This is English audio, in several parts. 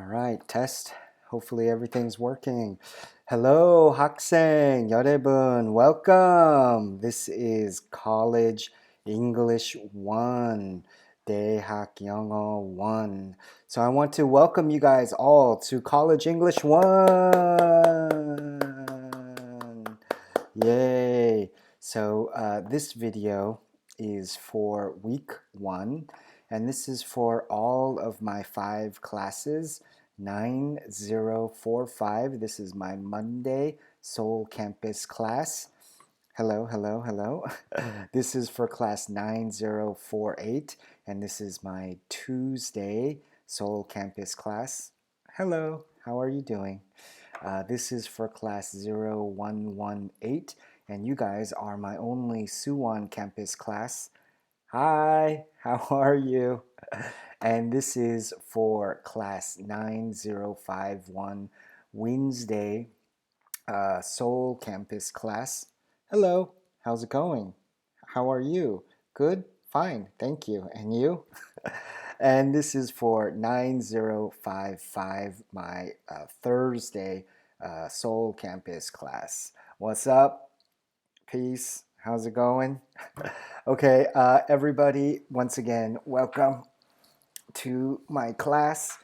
All right, test. Hopefully everything's working. Hello, 학생 여러분. Welcome. This is College English 1, 대학 영어 1. So I want to welcome you guys all to College English 1. Yay. So this video is for week 1. And this is for all of my 5 classes, 9045. This is my Monday Seoul campus class. Hello, hello, hello. This is for class 9048, and this is my Tuesday Seoul campus class. Hello, how are you doing? This is for class 0118, and you guys are my only Suwon campus class. Hi, how are you? And this is for class 9051 Wednesday Seoul campus class. Hello, how's it going? How are you? Good? Fine, thank you. And you? And this is for 9055, my Thursday Seoul campus class. What's up? Peace. How's it going? Okay, everybody, once again, welcome to my class.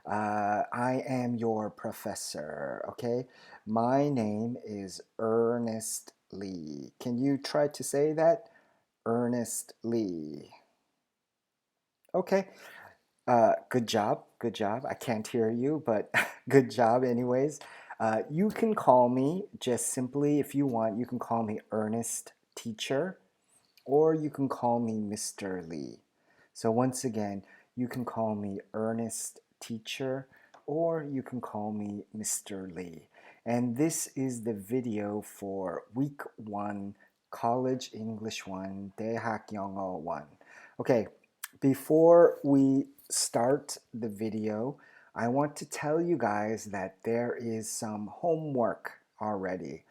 I am your professor, okay? My name is Ernest Lee. Can you try to say that? Ernest Lee. Okay, good job, good job. I can't hear you, but good job anyways. You can call me just simply, if you want, you can call me Ernest Teacher, or you can call me Mr. Lee. So once again, you can call me Ernest Teacher, or you can call me Mr. Lee. And this is the video for week 1, College English 1, 대학 영어 1. Okay, before we start the video, I want to tell you guys that there is some homework already.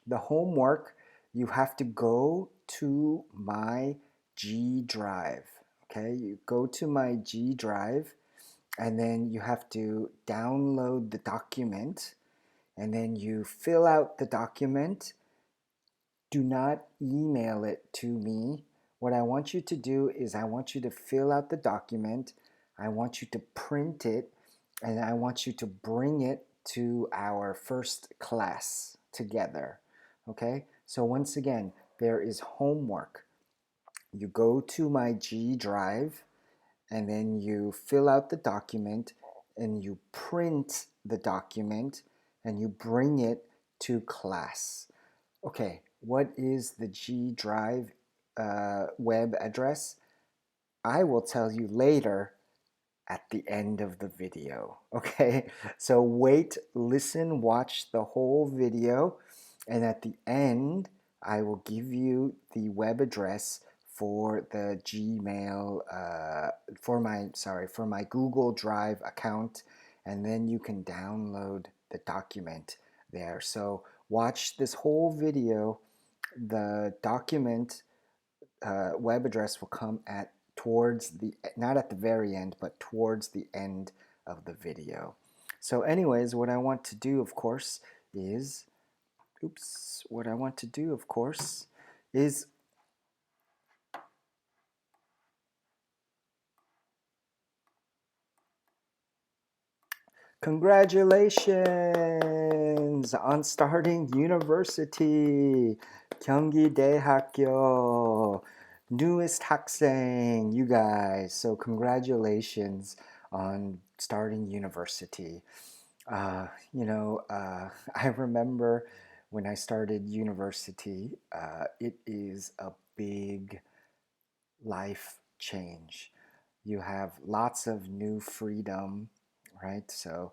The homework, you have to go to my G Drive. Okay, you go to my G Drive and then you have to download the document and then you fill out the document. Do not email it to me. What I want you to do is I want you to fill out the document. I want you to print it and I want you to bring it to our first class together. Okay, so once again, there is homework. You go to my G Drive and then you fill out the document and you print the document and you bring it to class. Okay, what is the G Drive web address? I will tell you later at the end of the video. Okay, so wait, listen, watch the whole video, and at the end, I will give you the web address for the Gmail, for my Google Drive account, and then you can download the document there. So watch this whole video. The document web address will come at towards the, not at the very end, but towards the end of the video. So anyways, what I want to do, of course, is, what I want to do, of course, is congratulations on starting university. 경기대학교 newest 학생, you guys. So congratulations on starting university. I remember when I started university, it is a big life change. You have lots of new freedom, right? So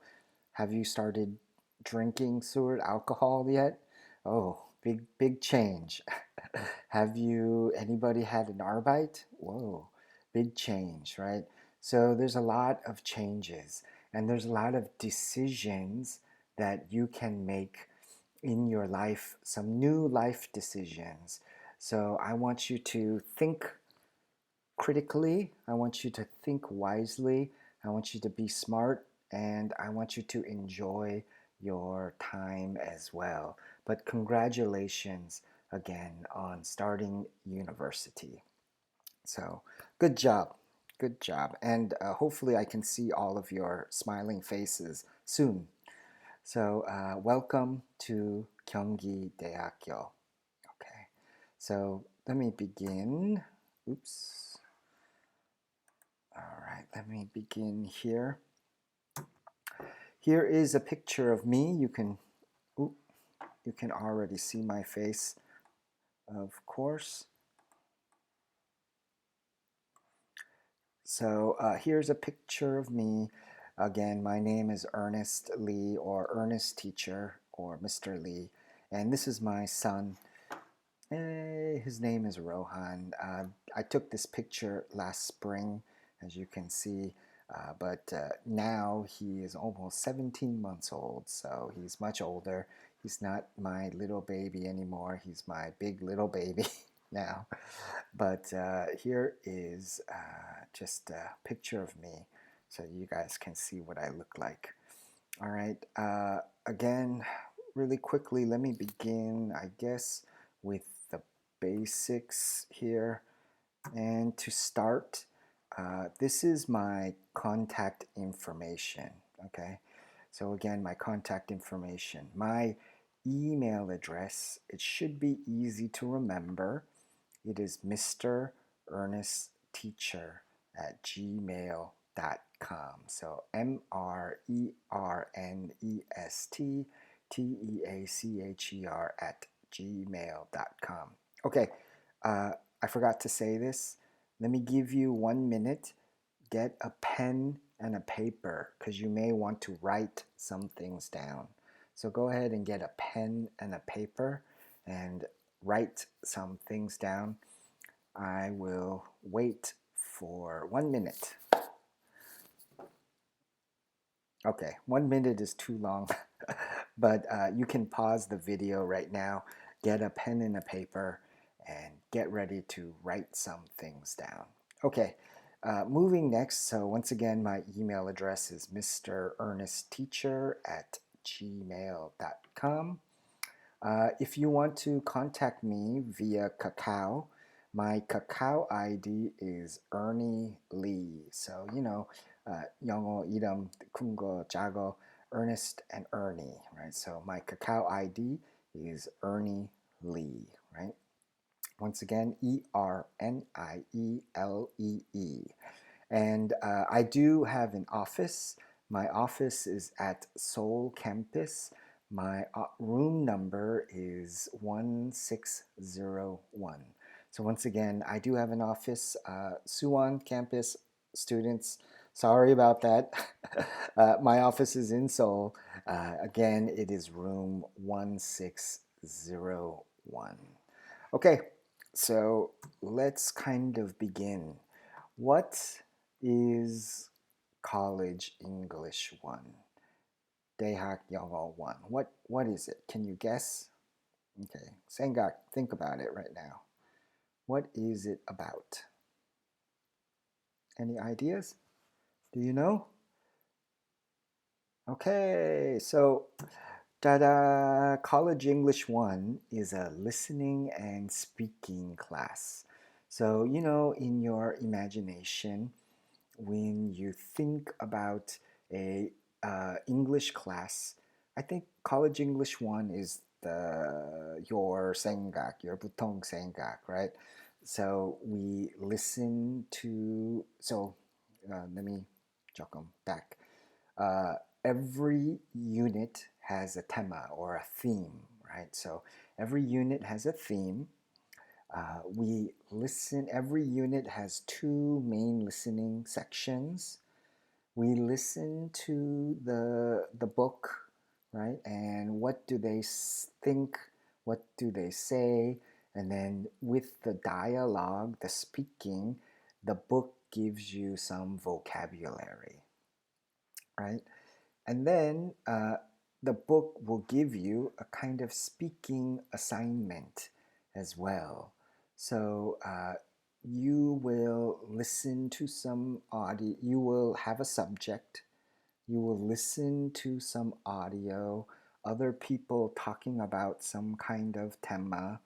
have you started drinking alcohol yet? Oh, big change. Have anybody had an Arbeit? Whoa, big change, right? So there's a lot of changes and there's a lot of decisions that you can make in your life, some new life decisions. So I want you to think critically. I want you to think wisely. I want you to be smart and I want you to enjoy your time as well. But congratulations again on starting university. So, good job. Good job. And hopefully, I can see all of your smiling faces soon. So, welcome to Gyeonggi Daehakyo. Okay. So, let me begin. Oops. All right, let me begin here. Here is a picture of me. Oop, you can already see my face, of course. So here's a picture of me. Again, my name is Ernest Lee or Ernest Teacher or Mr. Lee. And this is my son. His name is Rohan. I took this picture last spring, as you can see. But now he is almost 17 months old, so he's much older. He's not my little baby anymore. He's my big little baby now. But here is just a picture of me so you guys can see what I look like. All right. Again, really quickly, let me begin, I guess, with the basics here. And to start, this is my contact information. Okay. So again, my contact information, my email address, it should be easy to remember. It is Mr. Ernest Teacher at gmail.com. So MRERNESTTEACHER at gmail.com. Okay, I forgot to say this. Let me give you 1 minute. Get a pen and a paper because you may want to write some things down. So go ahead and get a pen and a paper and write some things down. I will wait for 1 minute. Okay, 1 minute is too long, but you can pause the video right now, get a pen and a paper, and get ready to write some things down. Okay, moving next. So once again, my email address is mrernestteacher at gmail.com. If you want to contact me via Kakao, my Kakao ID is Ernie Lee. So, 영어 이름 큰 거, 작어, Ernest and Ernie, right? So my Kakao ID is Ernie Lee, right? Once again, ERNIELEE. And I do have an office. My office is at Seoul campus. My room number is 1601. So once again, I do have an office. Suwon campus students, sorry about that. My office is in Seoul. Again, it is room 1601. Okay, so let's kind of begin. What is College English 1? 대학 영어 1. What is it? Can you guess? Okay, 생각, think about it right now. What is it about? Any ideas? Do you know? Okay, so ta-da! College English 1 is a listening and speaking class. So, in your imagination, when you think about a English class, I think College English 1 is your 생각, your 보통 생각, right? So we listen to, let me 조금 back. Every unit has a tema or a theme, right? So every unit has a theme. We listen, every unit has 2 main listening sections. We listen to the book, right? And what do they think? What do they say? And then with the dialogue, the speaking, the book gives you some vocabulary, right? And then the book will give you a kind of speaking assignment as well. So you will listen to some audio, you will have a subject, you will listen to some audio, other people talking about some kind of tema,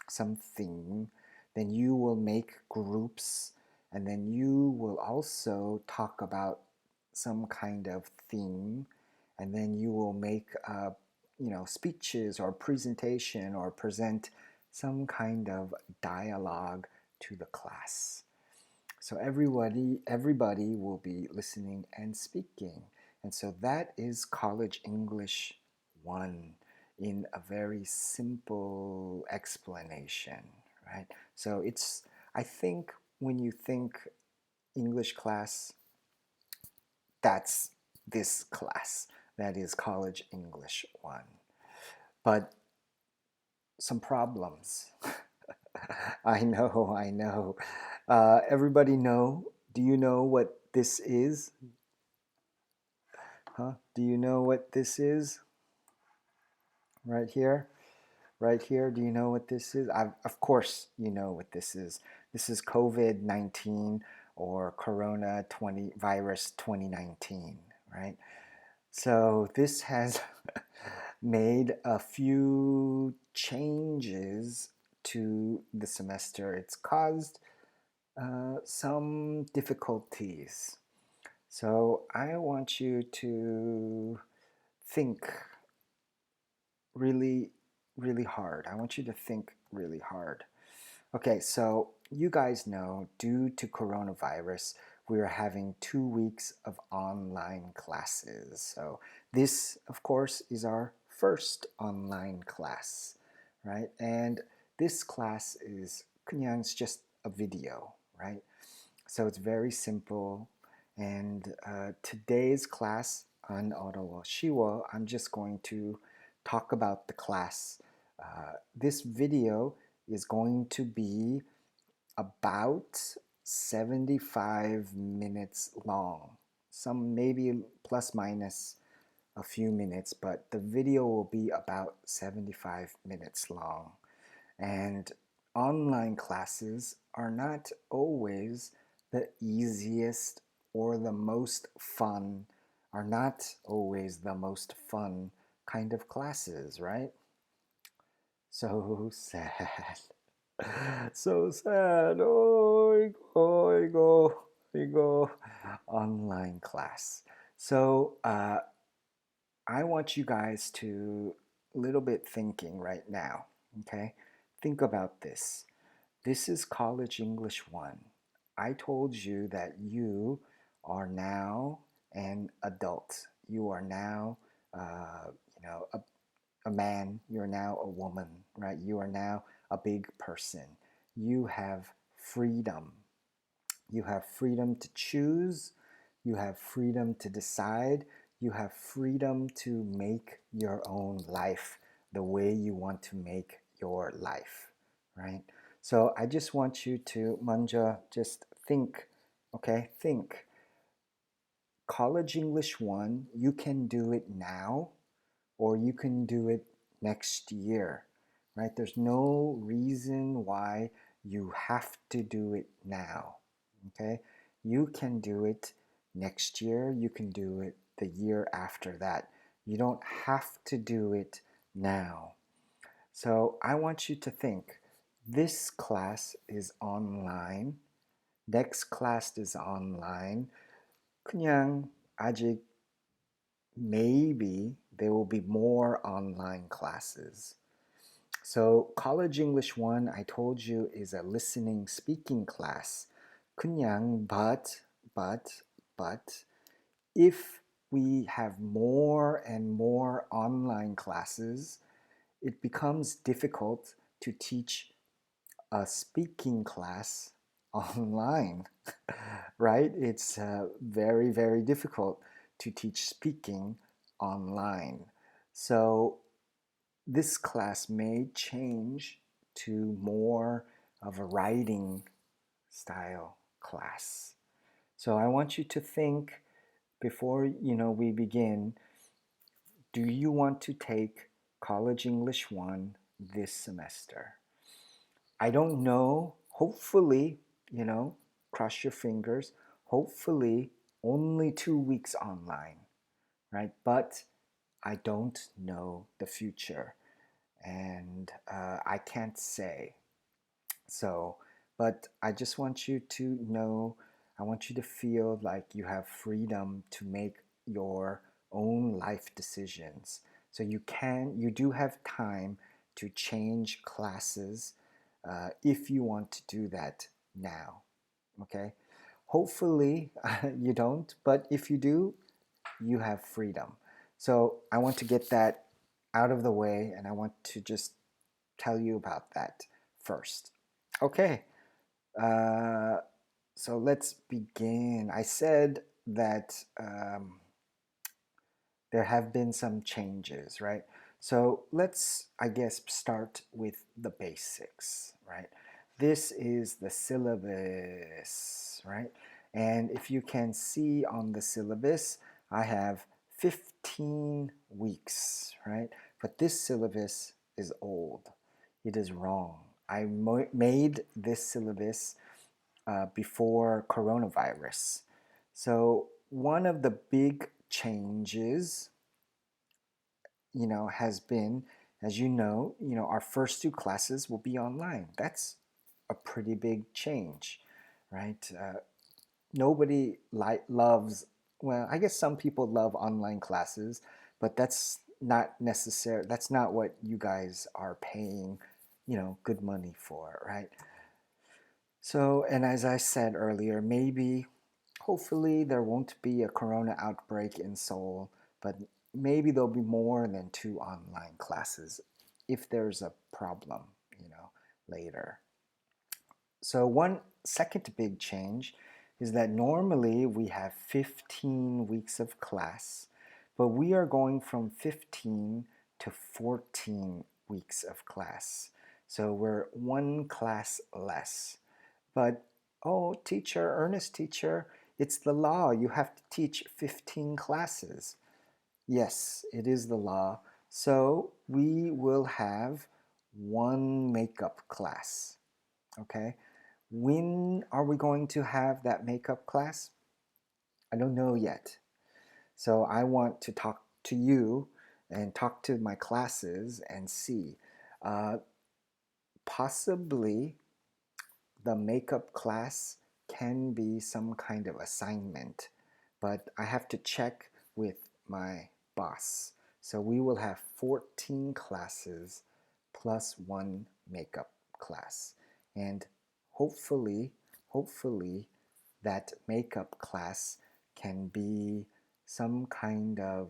some theme. Then you will make groups, and then you will also talk about some kind of theme, and then you will make speeches or presentation or present some kind of dialogue to the class. So everybody will be listening and speaking. And so that is College English 1 in a very simple explanation, right? So I think when you think English class, that's this class. That is College English 1. But some problems. I know, I know. Everybody know? Do you know what this is? Huh? Do you know what this is? Right here? Right here, do you know what this is? Of course, you know what this is. This is COVID-19 or Corona 20 virus 2019, right? So this has made a few changes to the semester. It's caused some difficulties. So I want you to think really, really hard. I want you to think really hard. Okay, so you guys know due to coronavirus, we are having 2 weeks of online classes. So this, of course, is our first online class, right? And this class is 그냥 it's just a video, right? So it's very simple. And today's class on 어려워, 쉬워, I'm just going to talk about the class. This video is going to be about 75 minutes long. Some maybe plus minus a few minutes, but the video will be about 75 minutes long. And online classes are not always the easiest or the most fun, are not always the most fun kind of classes, right? So sad. So sad. Oigo. Online class. So I want you guys to little bit thinking right now. Okay, think about this. This is College English 1. I told you that you are now an adult. You are now, a man. You're now a woman, right? You are now a big person. You have freedom. You have freedom to choose. You have freedom to decide. You have freedom to make your own life the way you want to make your life, right? So I just want you to 먼저 just think, okay? Think. College English 1, you can do it now or you can do it next year, right? There's no reason why you have to do it now, okay? You can do it next year, you can do it the year after that. You don't have to do it now. So I want you to think, this class is online, next class is online. 그냥 아직 maybe there will be more online classes. So College English 1, I told you, is a listening speaking class. 그냥 but if we have more and more online classes, it becomes difficult to teach a speaking class online, right? It's very, very difficult to teach speaking online. So this class may change to more of a writing style class. So I want you to think before we begin, do you want to take College English 1 this semester? I don't know. Hopefully, cross your fingers. Hopefully, only 2 weeks online. right? But I don't know the future, and I can't say. So, but I just want you to know, I want you to feel like you have freedom to make your own life decisions. So you do have time to change classes if you want to do that now. Okay? Hopefully you don't, but if you do, you have freedom. So I want to get that out of the way, and I want to just tell you about that first. Okay, uh, so let's begin. I said that there have been some changes, right? So let's, I guess, start with the basics, right? This is the syllabus, right? And if you can see on the syllabus, I have 15 weeks, right? But this syllabus is old. It is wrong. I made this syllabus before coronavirus. So one of the big changes, has been, as our first two classes will be online. That's a pretty big change, right? Nobody loves. Well, I guess some people love online classes, but that's not necessary. That's not what you guys are paying, good money for, right? So, and as I said earlier, maybe, hopefully, there won't be a corona outbreak in Seoul, but maybe there'll be more than two online classes if there's a problem, later. So, one second big change is that normally we have 15 weeks of class, but we are going from 15 to 14 weeks of class. So, we're one class less. But, oh, teacher, Ernest teacher, it's the law. You have to teach 15 classes. Yes, it is the law. So we will have one makeup class. Okay? When are we going to have that makeup class? I don't know yet. So I want to talk to you and talk to my classes and see. Uh, Possibly the makeup class can be some kind of assignment, but I have to check with my boss. So we will have 14 classes plus one makeup class. And hopefully, hopefully, that makeup class can be some kind of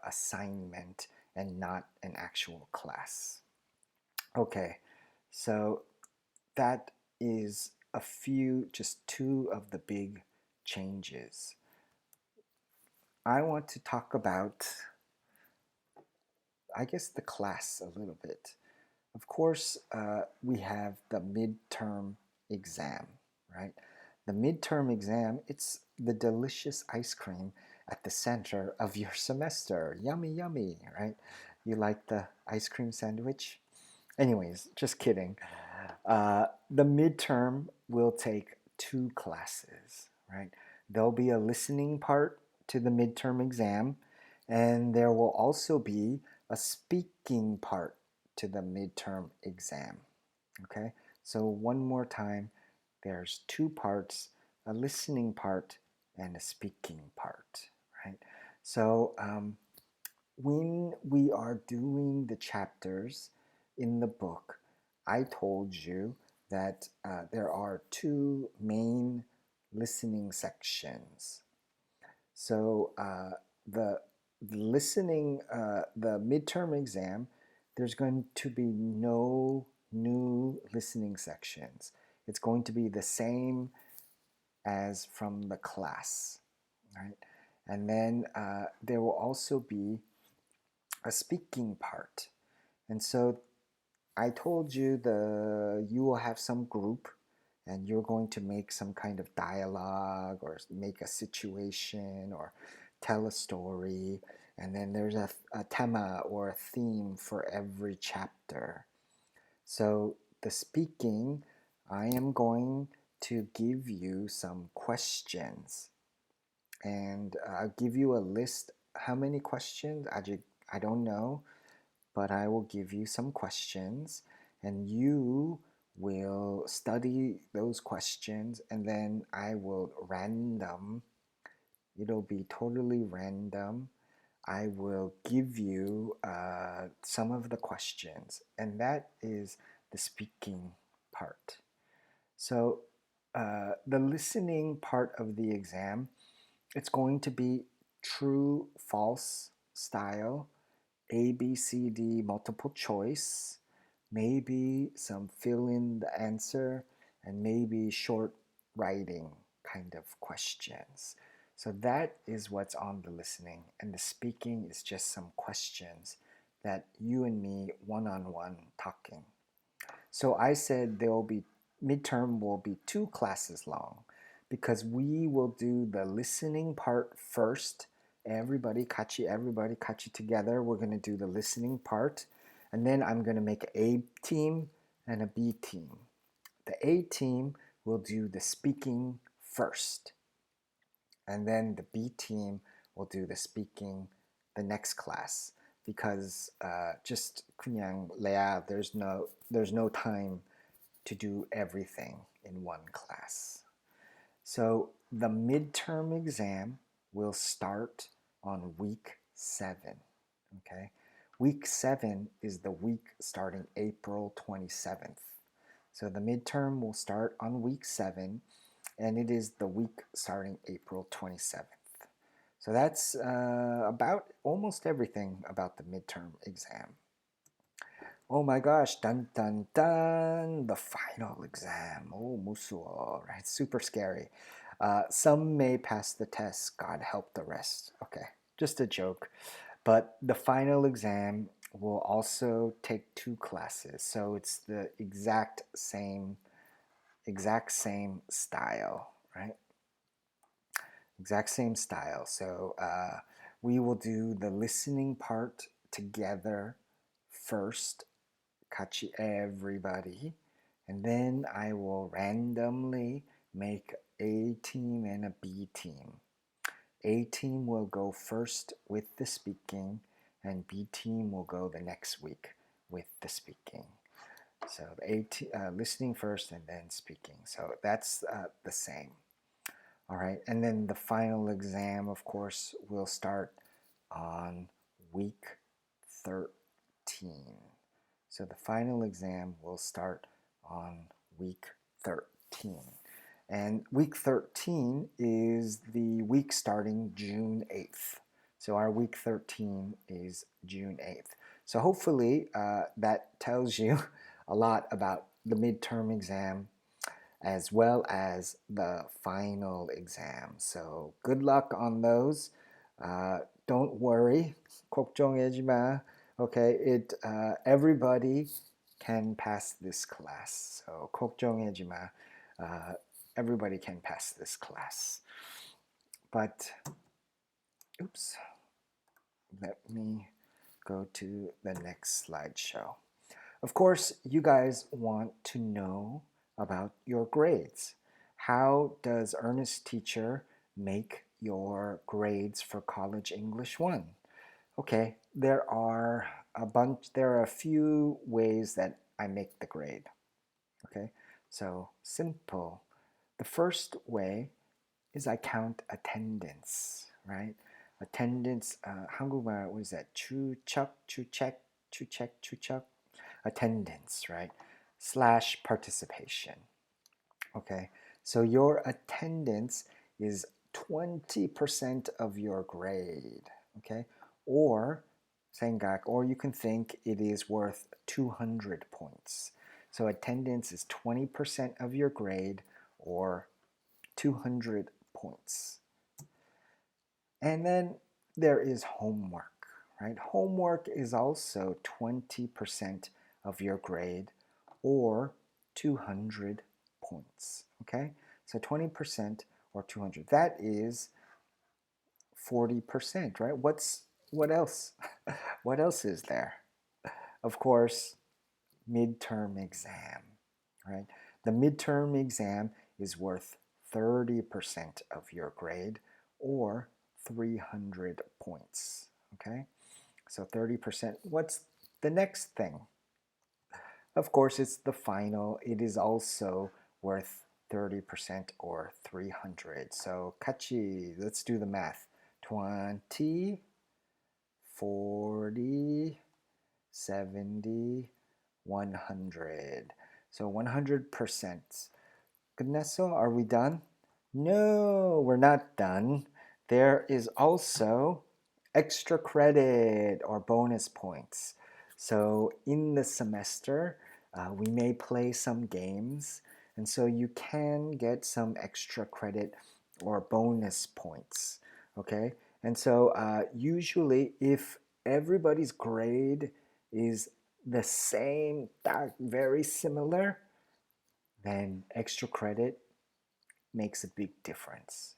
assignment and not an actual class. Okay, so that is just two of the big changes. I want to talk about, I guess, the class a little bit. Of course, we have the midterm exam, right? The midterm exam, it's the delicious ice cream at the center of your semester. Yummy, yummy, right? You like the ice cream sandwich? Anyways, just kidding. The midterm will take two classes, right? There'll be a listening part to the midterm exam, and there will also be a speaking part to the midterm exam. Okay, so one more time, there's two parts, a listening part and a speaking part, right? So when we are doing the chapters in the book, I told you that there are two main listening sections. So the the midterm exam, there's going to be no new listening sections. It's going to be the same as from the class, right? And then there will also be a speaking part. And so I told you you will have some group and you're going to make some kind of dialogue or make a situation or tell a story. And then there's a tema or a theme for every chapter. So the speaking, I am going to give you some questions and I'll give you a list how many questions? I don't know, but I will give you some questions and you will study those questions and then I will random. It'll be totally random. I will give you some of the questions, and that is the speaking part. So, the listening part of the exam, it's going to be true, false style, A, B, C, D, multiple choice, maybe some fill in the answer, and maybe short writing kind of questions. So that is what's on the listening, and the speaking is just some questions that you and me one on one talking. So I said there will be midterm will be 2 classes long because we will do the listening part first. Everybody kachi together. We're going to do the listening part. And then I'm going to make an A team and a B team. The A team will do the speaking first. And then the B team will do the speaking the next class because just 그냥 레아 there's no time to do everything in one class. So the midterm exam will start on week 7. Okay, week 7 is the week starting April 27th. So the midterm will start on week 7 and it is the week starting April 27th. So that's about almost everything about the midterm exam. Oh my gosh, dun dun dun, the final exam. Oh, musuo, right? Super scary. Some may pass the test, God help the rest. Okay, just a joke. But the final exam will also take 2 classes. So it's the exact same style, right? Exact same style. So we will do the listening part together first, kachi everybody, and then I will randomly make A team and a B team. A team will go first with the speaking, and B team will go the next week with the speaking. So the listening first and then speaking. So that's the same. All right, and then the final exam, of course, will start on week 13. So the final exam will start on week 13. And week 13 is the week starting June 8th. So our week 13 is June 8th. So hopefully that tells you a lot about the midterm exam as well as the final exam. So good luck on those. Don't worry. 걱정하지 마. Okay, everybody can pass this class. So 걱정하지 마. Everybody can pass this class. But oops. Let me go to the next slideshow. Of course, you guys want to know about your grades. How does Ernest Teacher make your grades for College English 1? Okay, there are a few ways that I make the grade. Okay, so simple. The first way is I count attendance, right? Attendance, 한국말, what is that? 추적, 추적. Attendance, right? / participation. Okay, so your attendance is 20% of your grade. Okay, or 생각, or you can think it is worth 200 points. So attendance is 20% of your grade or 200 points. And then there is homework, right? Homework is also 20% of your grade or 200 points, okay? So 20% or 200. That is 40%, right? What else? What else is there? Of course, midterm exam, right? The midterm exam is worth 30% of your grade or 300 points. Okay, so 30%. What's the next thing? Of course, it's the final. It is also worth 30% or 300. So, kachi, let's do the math. 20, 40, 70, 100. So 100%. Goodnesso, are we done? No, we're not done. There is also extra credit or bonus points. So in the semester, we may play some games, and so you can get some extra credit or bonus points. Okay, and so usually, if everybody's grade is the same, very similar, then extra credit makes a big difference.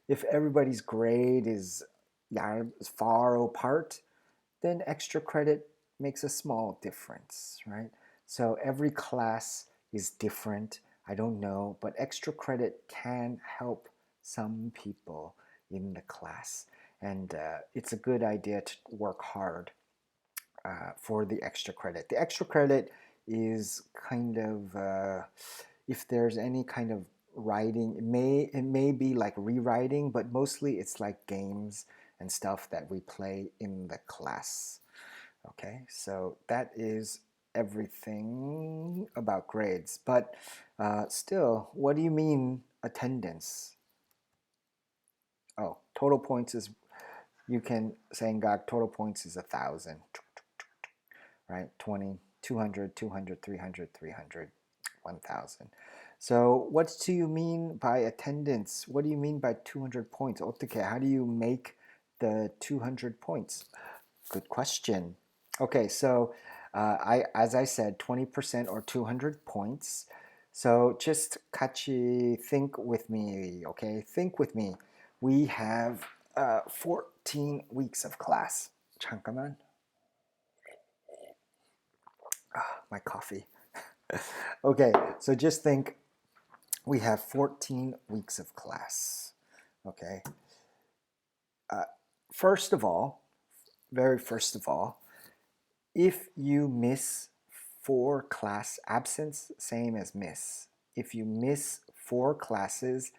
If everybody's grade is far apart, then extra credit makes a small difference, right? So every class is different. I don't know, but extra credit can help some people in the class. And it's a good idea to work hard for the extra credit. The extra credit is kind of if there's any kind of writing, it may be like rewriting, but mostly it's like games and stuff that we play in the class. Okay, so that is everything about grades. But still, what do you mean attendance? Oh, total points is, you can say total points is 1,000, right? 20, 200, 200, 300, 300, 1,000. So what do you mean by attendance? What do you mean by 200 points? 어떻게, how do you make the 200 points? Good question. Okay, so as I said, 20% or 200 points. So just 같이 think with me, okay? Think with me. We have 14 weeks of class. 잠깐만. My coffee. Okay, so just think we have 14 weeks of class. Okay. First of all, very first of all, if you miss 4 class absence, same as miss. If you miss 4 classes,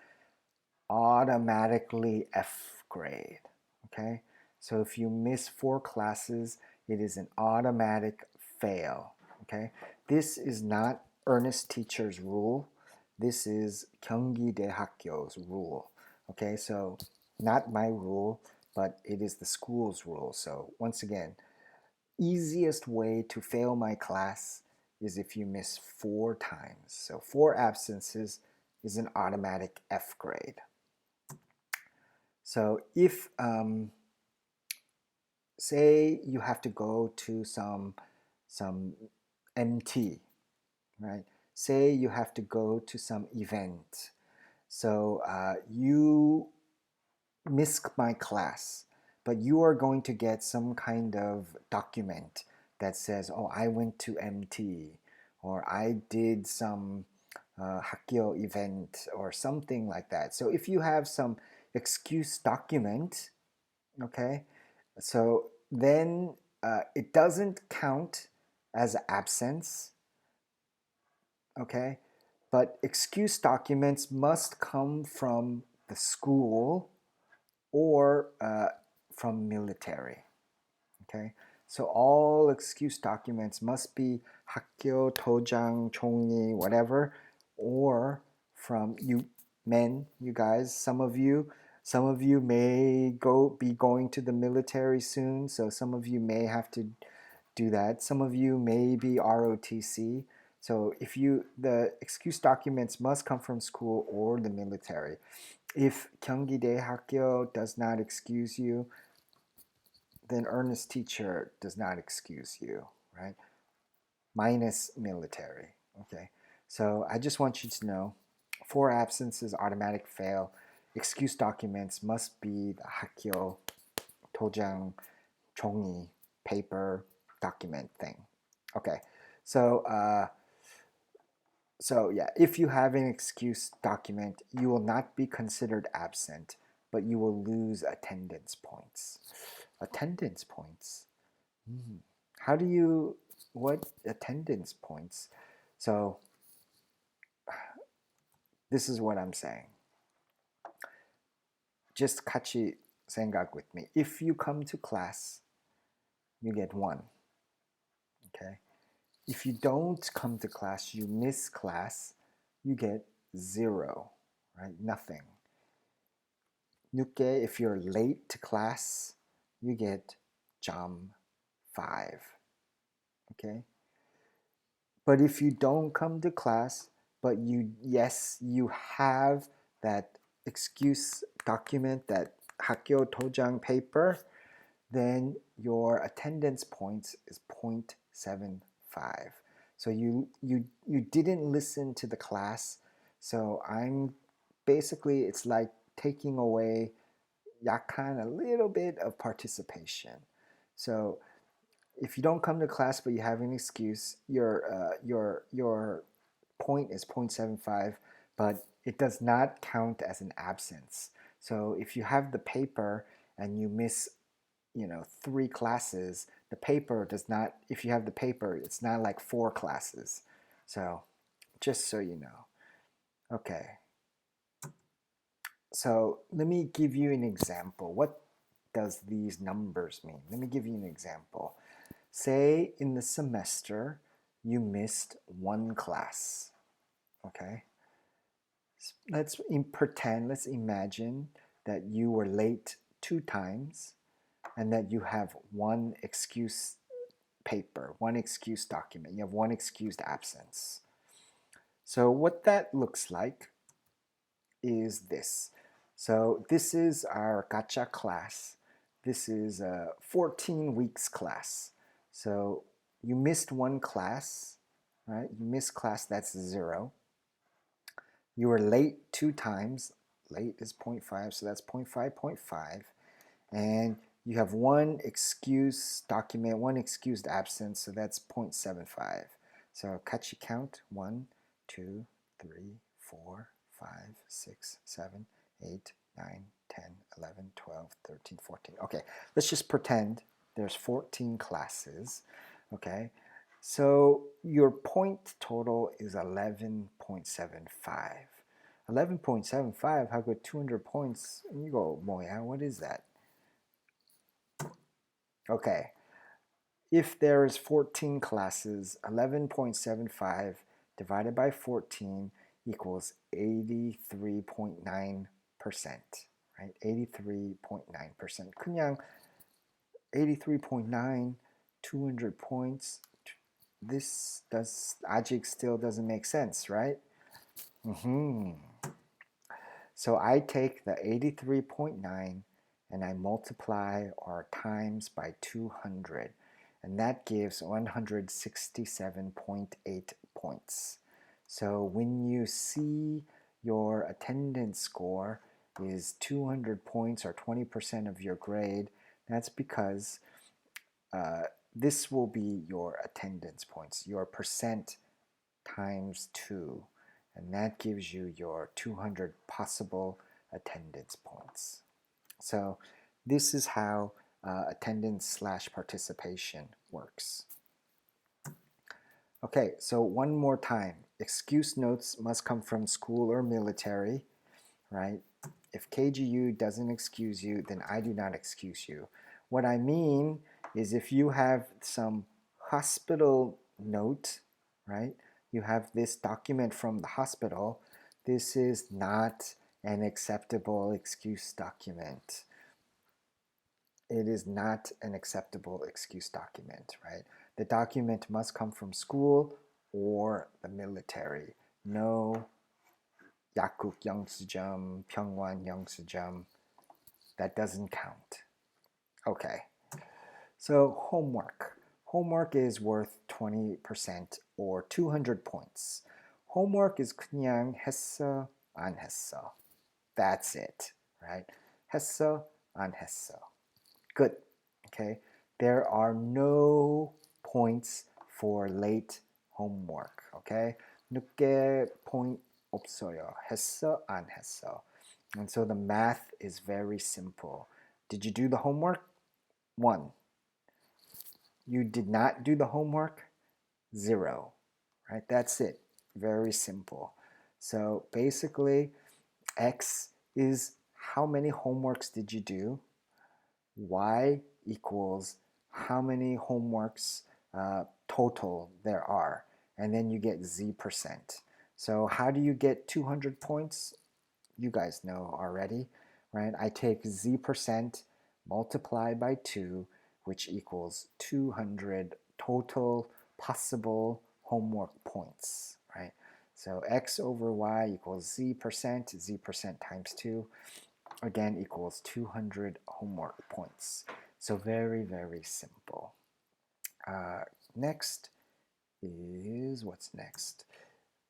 automatically F grade. Okay? So if you miss 4 classes, it is an automatic fail. Okay? This is not Ernest Teacher's rule. This is 경기대학교's rule. Okay? So not my rule, but it is the school's rule. So once again, easiest way to fail my class is if you miss 4 times. So 4 absences is an automatic F grade. So if say you have to go to some MT, right? Say you have to go to some event. So you miss my class, but you are going to get some kind of document that says, oh, I went to MT, or I did some 학교 event, or something like that. So if you have some excuse document, okay, so then it doesn't count as absence, okay, but excuse documents must come from the school or from military. Okay, so all excuse documents must be 학교, 도장, 종이, whatever, or from you men, you guys. Some of you may be going to the military soon, so some of you may have to do that. Some of you may be ROTC. So if the excuse documents must come from school or the military. If 경기대학교 does not excuse you, then Ernest Teacher does not excuse you, right? Minus military, okay? So I just want you to know, 4 absences, automatic fail. Excuse documents must be the 학교, 도장, 종이, paper, document thing. Okay, so yeah, if you have an excuse document, you will not be considered absent but you will lose attendance points. Attendance points. How do you, what attendance points? So this is what I'm saying. Just 같이 생각 with me. If you come to class, you get 1. Okay. If you don't come to class, you miss class, you get 0, right? Nothing. 늦게, if you're late to class, you get 점 5. Okay? But if you don't come to class, but you have that excuse document, that 학교 도장 paper, then your attendance points is 0.75. So you didn't listen to the class. So I'm basically, it's like taking away 약간, a little bit of participation. So if you don't come to class but you have an excuse, your point is 0.75, but it does not count as an absence. So if you have the paper and you miss 3 classes, the paper does not, if you have the paper, it's not like 4 classes. So just so you know. Okay. So let me give you an example. What does these numbers mean? Let me give you an example. Say in the semester you missed 1 class. Okay. Let's imagine that you were late 2 times and that you have 1 excuse paper, 1 excuse document. You have 1 excused absence. So what that looks like is this. So this is our gacha class. This is a 14 weeks class. So you missed 1 class, right? You missed class, that's 0. You were late 2 times. Late is 0.5, so that's 0.5, 0.5. And you have 1 excuse document, 1 excused absence, so that's 0.75. So 같이 count 1, 2, 3, 4, 5, 6, 7, 8, 9, 10, 11, 12, 13, 14. Okay, let's just pretend there's 14 classes. Okay, so your point total is 11.75. 11.75, how good 200 points? And you go, 뭐야, what is that? Okay, if there is 14 classes, 11.75 divided by 14 equals 83.9%, right? 83.9%. 그냥 83.9, 200 points. This 아직 still doesn't make sense, right? So I take the 83.9 and I multiply or times by 200, and that gives 167.8 points. So when you see your attendance score is 200 points or 20% of your grade, that's because this will be your attendance points, your percent times 2, and that gives you your 200 possible attendance points. So this is how attendance / participation works. Okay, so one more time. Excuse notes must come from school or military, right? If KGU doesn't excuse you, then I do not excuse you. What I mean is if you have some hospital note, right? You have this document from the hospital. This is not an acceptable excuse document. It is not an acceptable excuse document, right? The document must come from school or the military. No 약국 영수증, 평원 영수증. That doesn't count. Okay. So homework. Homework is worth 20% or 200 points. Homework is 그냥 했어, 안 했어. That's it, right? 했어, 안 했어. Good. Okay. There are no points for late homework. Okay. 늦게 point 없어요. 했어, 안 했어. And so the math is very simple. Did you do the homework? 1. You did not do the homework? 0. Right? That's it. Very simple. So basically, X is how many homeworks did you do? Y equals how many homeworks total there are. And then you get Z%. So how do you get 200 points? You guys know already, right? I take Z% multiplied by 2, which equals 200 total possible homework points, right? So X over Y equals Z%, Z% times 2, again equals 200 homework points. So very, very simple. Next is, what's next?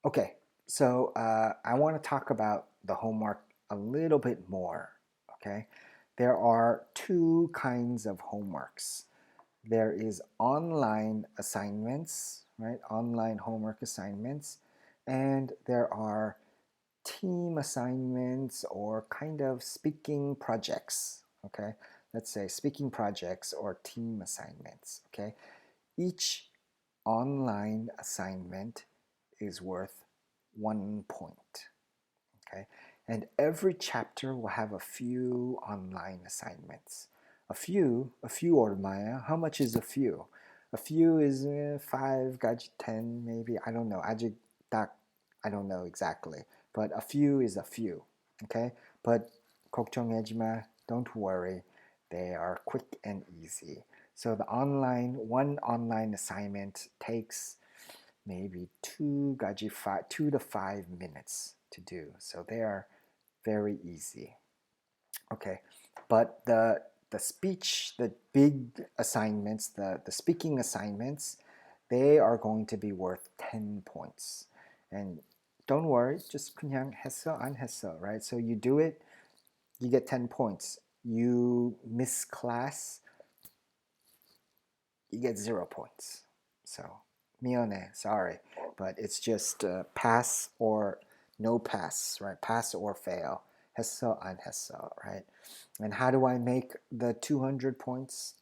Okay, so I want to talk about the homework a little bit more, okay? There are 2 kinds of homeworks. There is online assignments, right? Online homework assignments, and there are team assignments or kind of speaking projects, okay? Let's say speaking projects or team assignments, okay? Each online assignment is worth 1 point, okay? And every chapter will have a few online assignments. A few 얼마야? How much is a few? A few is 5, 10 maybe. I don't know. 아직 딱 I don't know exactly. But a few is a few, okay? But 걱정하지 마. Don't worry. They are quick and easy. So the one online assignment takes maybe 2 to 5 minutes to do. So they are very easy. Okay, but the speech, the big assignments, the speaking assignments, they are going to be worth 10 points. And don't worry, just 그냥 했어, 안 했어, right? So you do it, you get 10 points. You miss class, you get 0 points. So 미안해, sorry, but it's just pass or no pass, right? Pass or fail. 했어, 안 했어, right? And how do I make the 200 points?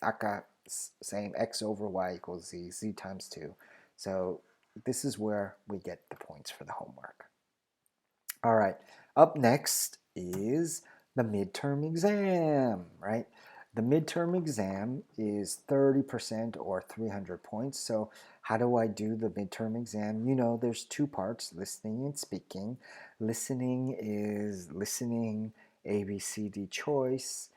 아까 same x over y equals z, z times 2. So this is where we get the points for the homework. All right, up next is the midterm exam, right? The midterm exam is 30% or 300 points. So how do I do the midterm exam? You know, there's 2 parts, listening and speaking. Listening is listening, A, B, C, D choice,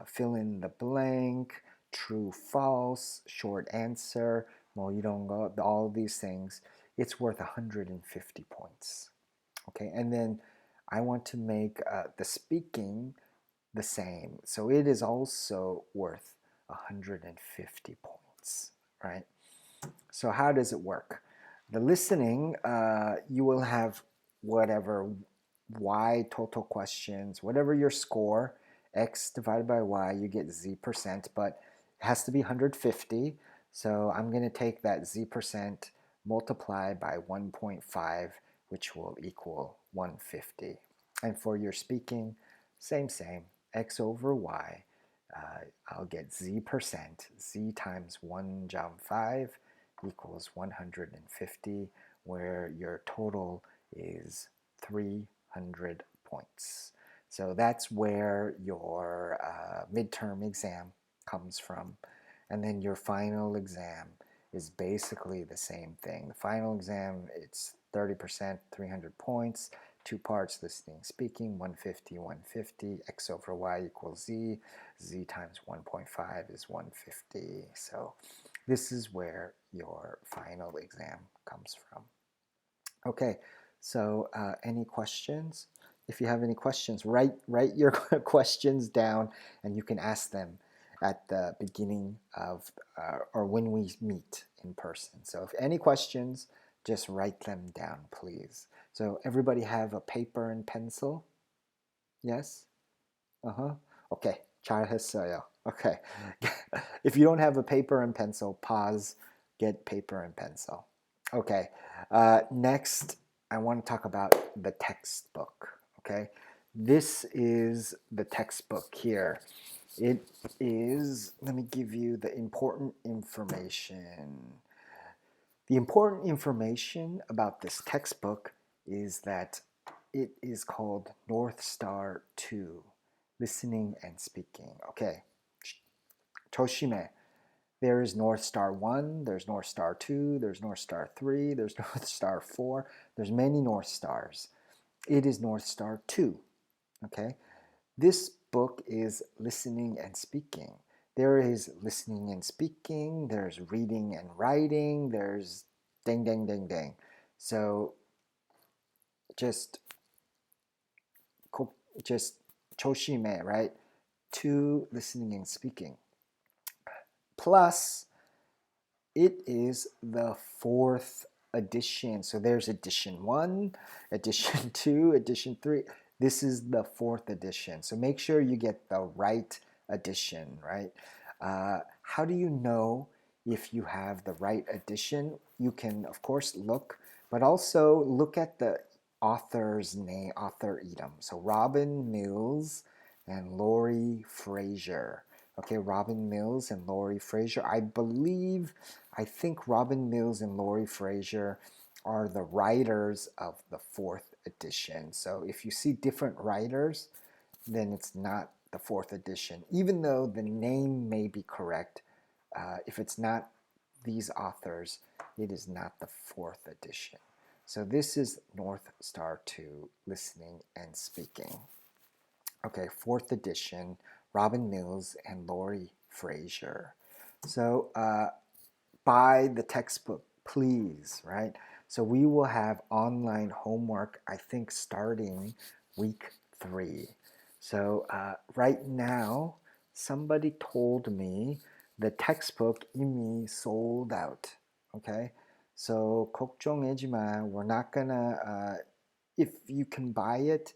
fill in the blank, true, false, short answer, 뭐 이런 거, all these things. It's worth 150 points. Okay, and then I want to make the speaking the same. So it is also worth 150 points, right? So how does it work? The listening, you will have whatever y total questions, whatever your score, x divided by y, you get z%, but it has to be 150. So I'm going to take that z%, multiply by 1.5, which will equal 150. And for your speaking, same, x over y, I'll get z%, z times 1 jump 5 equals 150, where your total is 300 points. So that's where your midterm exam comes from. And then your final exam is basically the same thing. The final exam, it's 30%, 300 points, 2 parts, listening, speaking, 150, 150, x over y equals z, z times 1.5 is 150. So this is where your final exam comes from. Okay, so any questions? If you have any questions, write your questions down and you can ask them at the beginning of or when we meet in person. So if any questions, just write them down, please. So everybody have a paper and pencil? Yes? Uh-huh. Okay, 잘했어요. Okay. If you don't have a paper and pencil, pause, get paper and pencil. Okay, next I want to talk about the textbook. Okay, this is the textbook here. It is, let me give you the important information. The important information about this textbook is that it is called North Star 2, Listening and Speaking. Okay, 조심해. There is North Star 1, there's North Star 2, there's North Star 3, there's North Star 4, there's many North Stars. It is North Star 2, okay? This book is listening and speaking. There is listening and speaking, there's reading and writing, there's ding, ding, ding, ding. So just 조심해, right? To listening and speaking. Plus, it is the 4th edition. So there's edition 1, edition 2, edition 3. This is the 4th edition. So make sure you get the right edition, right? How do you know if you have the right edition? You can, of course, look, but also look at the author's name, author item. So Robin Mills and Laurie Fraser. Okay, Robin Mills and Laurie Fraser. I think Robin Mills and Laurie Fraser are the writers of the 4th edition. So if you see different writers, then it's not the 4th edition. Even though the name may be correct, if it's not these authors, it is not the 4th edition. So this is North Star 2, Listening and Speaking. Okay, 4th edition, Robin Mills and Laurie Fraser. So buy the textbook, please, right? So we will have online homework, I think, starting week 3. So right now, somebody told me the textbook 이미 sold out. Okay, so 걱정하지 마. We're not gonna. If you can buy it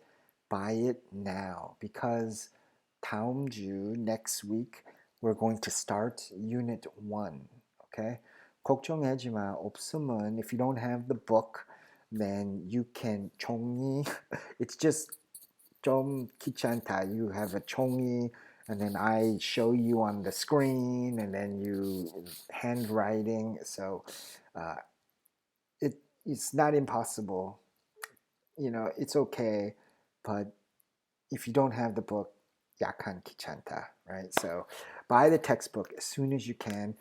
now because 다음 주, next week, we're going to start unit 1. Okay, 걱정하지 마. 없으면, if you don't have the book, then you can 종이. It's just 좀 귀찮다. You have a 종이, and then I show you on the screen, and then you handwriting. So it's not impossible. You know, it's okay, but if you don't have the book, 약간 귀찮다, right? So buy the textbook as soon as you can.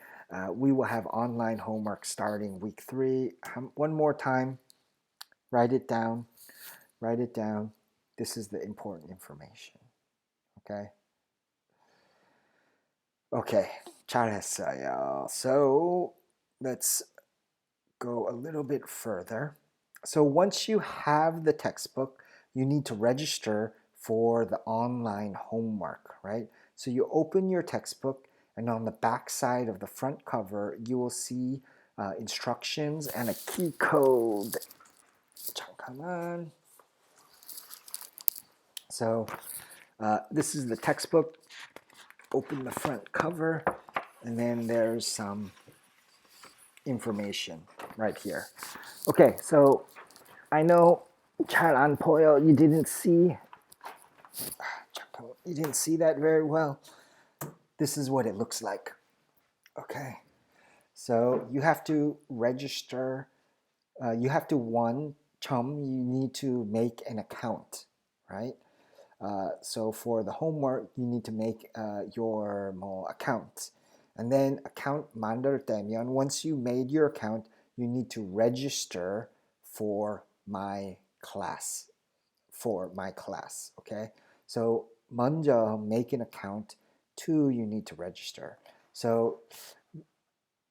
We will have online homework starting week 3. One more time, write it down. Write it down. This is the important information. Okay? Okay, 잘했어요. So let's go a little bit further. So once you have the textbook, you need to register for the online homework, right? So you open your textbook, and on the back side of the front cover, you will see instructions and a key code. 잠깐만. So this is the textbook. Open the front cover, and then there's some information right here. Okay, so I know 잘 안 보여. You didn't see that very well. This is what it looks like. Okay, so you have to register. You have to you need to make an account, right? So for the homework, you need to make your account. And then account 만들었다면, once you made your account, you need to register for my class. Okay? So 먼저 make an account. 2, you need to register. So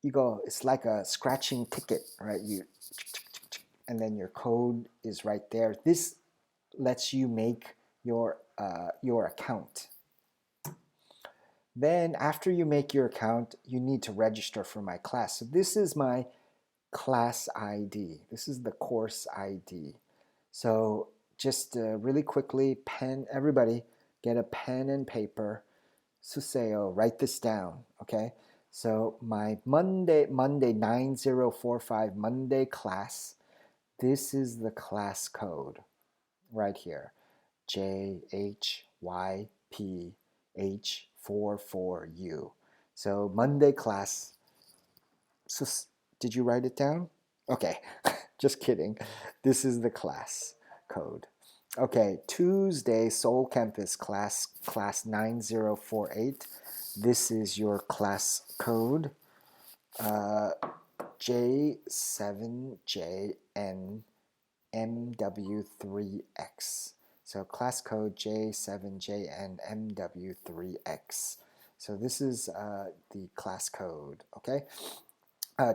it's like a scratching ticket, right? And then your code is right there. This lets you make your account. Then after you make your account, you need to register for my class. So this is my class ID. This is the course ID. So just really quickly, everybody get a pen and paper. Suseo, write this down, okay? So my Monday 9045 Monday class, this is the class code right here. JHYPH44U. So Monday class. So did you write it down? Okay, just kidding. This is the class code. Okay, Tuesday Seoul Campus class 9048. This is your class code. J7JNMW3X. So class code J7JNMW3X. So this is the class code, okay?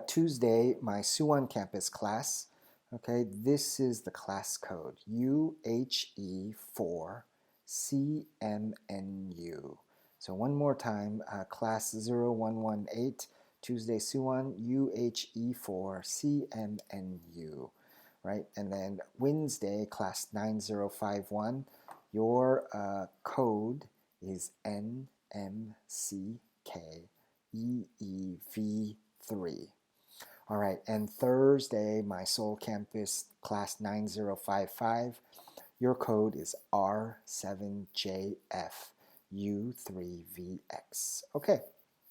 Tuesday, my Suwon campus class, okay? This is the class code, UHE4CMNU. So one more time, class 0118, Tuesday Suwon, UHE4CMNU, right? And then Wednesday, class 9051, your code is NMCKEEV3. All right, and Thursday, my Seoul campus, class 9055, your code is R7JFU3VX. Okay,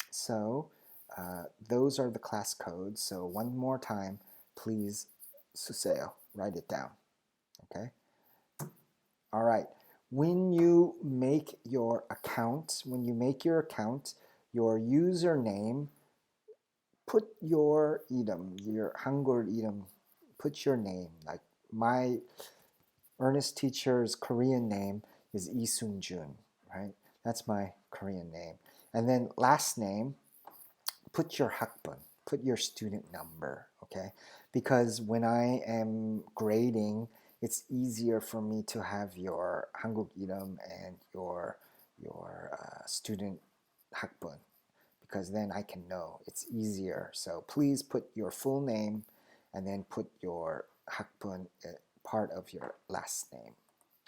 so those are the class codes. So one more time, please, suseo, write it down, okay? All right, when you make your account, your username, put your idiom, your Hangul idiom, put your name. Like my Ernest Teacher's Korean name is Lee Soon-jun, right? That's my Korean name. And then last name, put your hakbun, put your student number, okay? Because when I am grading, it's easier for me to have your Hanguk idiom and your student hakbun, because then I can know. It's easier. So please put your full name and then put your hakbun part of your last name.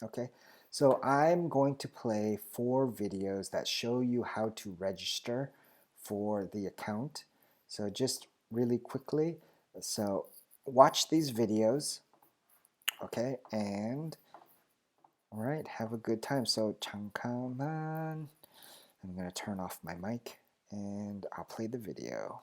Okay, so I'm going to play 4 videos that show you how to register for the account. So just really quickly, so watch these videos, okay, and all right, have a good time. So 잠깐만, I'm going to turn off my mic and I'll play the video.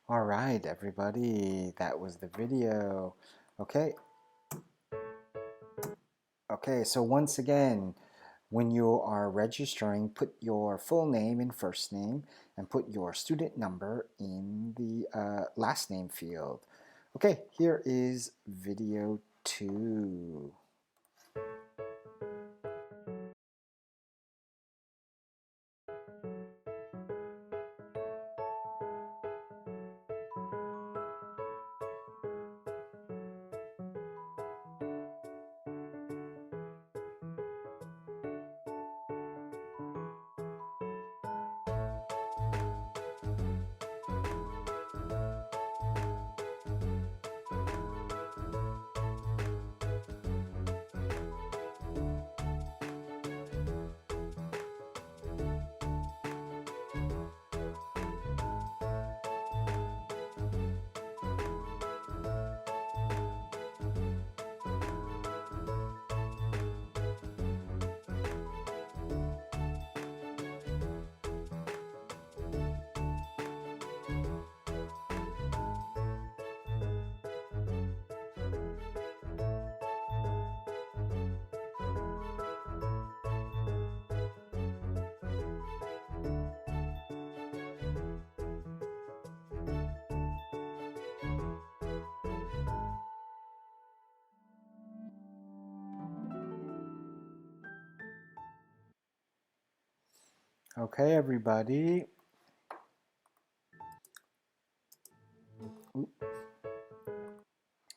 All right, everybody, that was the video. Okay, okay, so once again, when you are registering, put your full name and first name and put your student number in the last name field. Okay, here is video 2. Okay, everybody.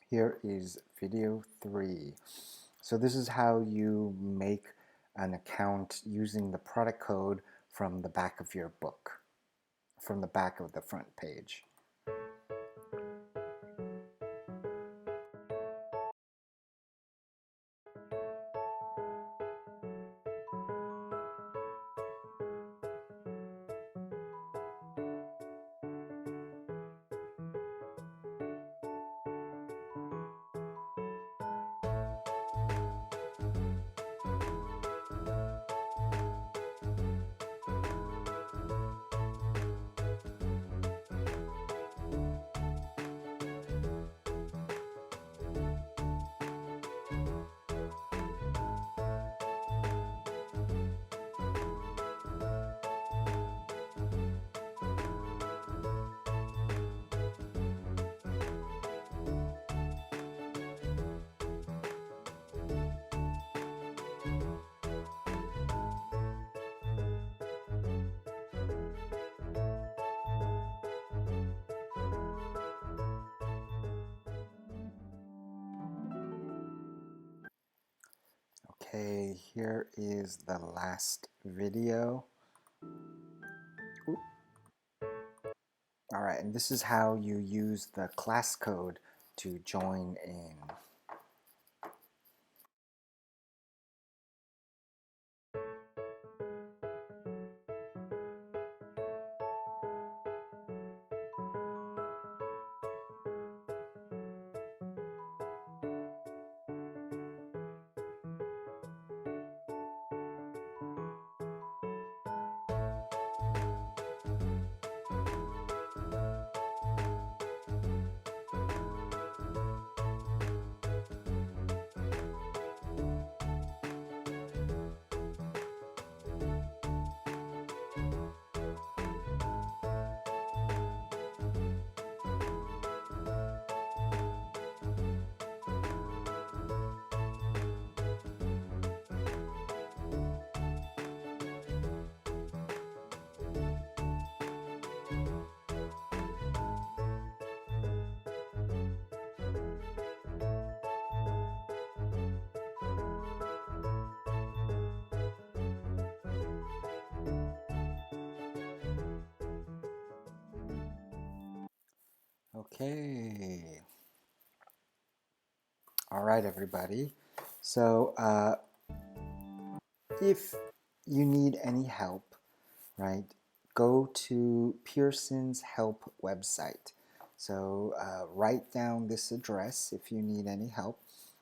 Here is video 3. So this is how you make an account using the product code from the back of your book, from the back of the front page. Okay, here is the last video. Oop. All right, and this is how you use the class code to join in. Okay. All right, everybody. So if you need any help, right, go to Pearson's help website. So write down this address if you need any help.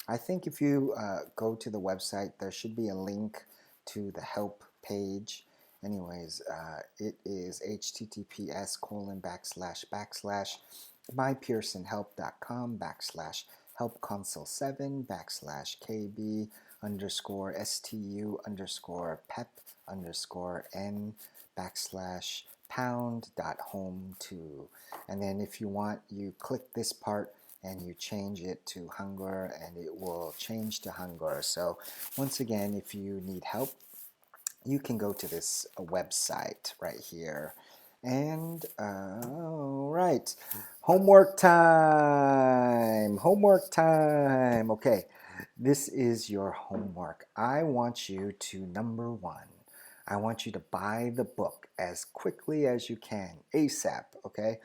I think if you go to the website, there should be a link to the help page, Anyways, it is https://mypearsonhelp.com/kb_stu_n_stu_pep_pound.home2. And then if you want, you click this part and you change it to Hangul and it will change to Hangul. So once again, if you need help, you can go to this website right here. And all right, homework time. Homework time. Okay, this is your homework. I want you to, number one, I want you to buy the book as quickly as you can, ASAP, okay?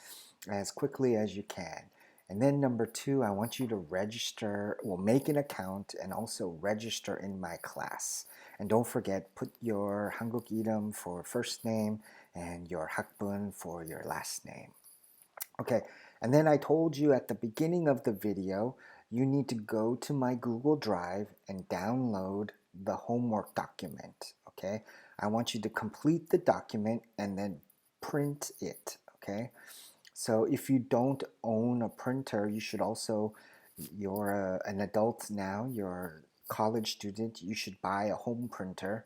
As quickly as you can. And then number two, I want you to register, well, make an account and also register in my class. And don't forget, put your Hanguk Idom for first name and your Hakbun for your last name. Okay, and then I told you at the beginning of the video, you need to go to my Google Drive and download the homework document, okay? I want you to complete the document and then print it, okay? So if you don't own a printer, you should also, you're an adult now, you're a college student, you should buy a home printer.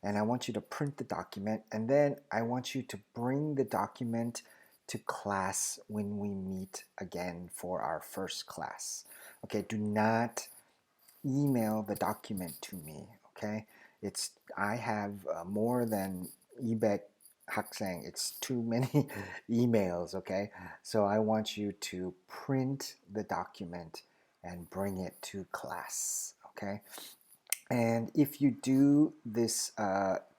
And I want you to print the document, and then I want you to bring the document to class when we meet again for our first class. Okay, do not email the document to me, okay? I have more than eBet Haksang. It's too many emails, okay? So I want you to print the document and bring it to class, okay? And if you do this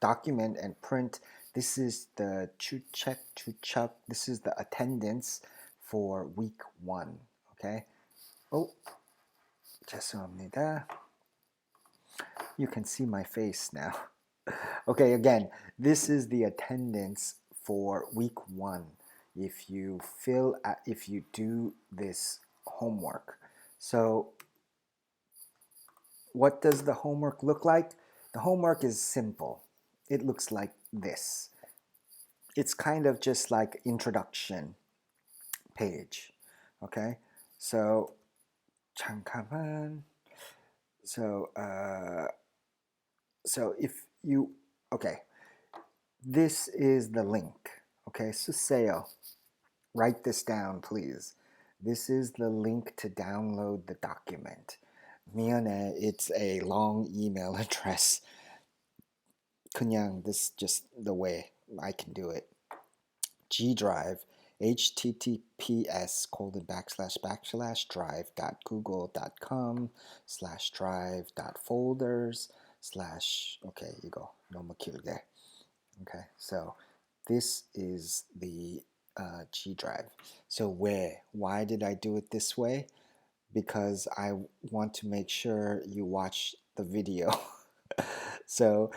document and print, this is the chuchek, this is the attendance for week 1, okay? Oh, 죄송합니다. You can see my face now. Okay, again, this is the attendance for week 1 if you do this homework. So what does the homework look like? The homework is simple. It looks like this. It's kind of just like introduction page. Okay? So 잠깐만. So if you, okay, this is the link. Okay, 수세요. Write this down, please. This is the link to download the document. 미안해, it's a long email address. 그냥 this is just the way I can do it. G Drive, https://drive.google.com/drive.folders/ okay, 이거 너무 길게. Okay, so this is the G Drive. So why did I do it this way? Because I want to make sure you watch the video. So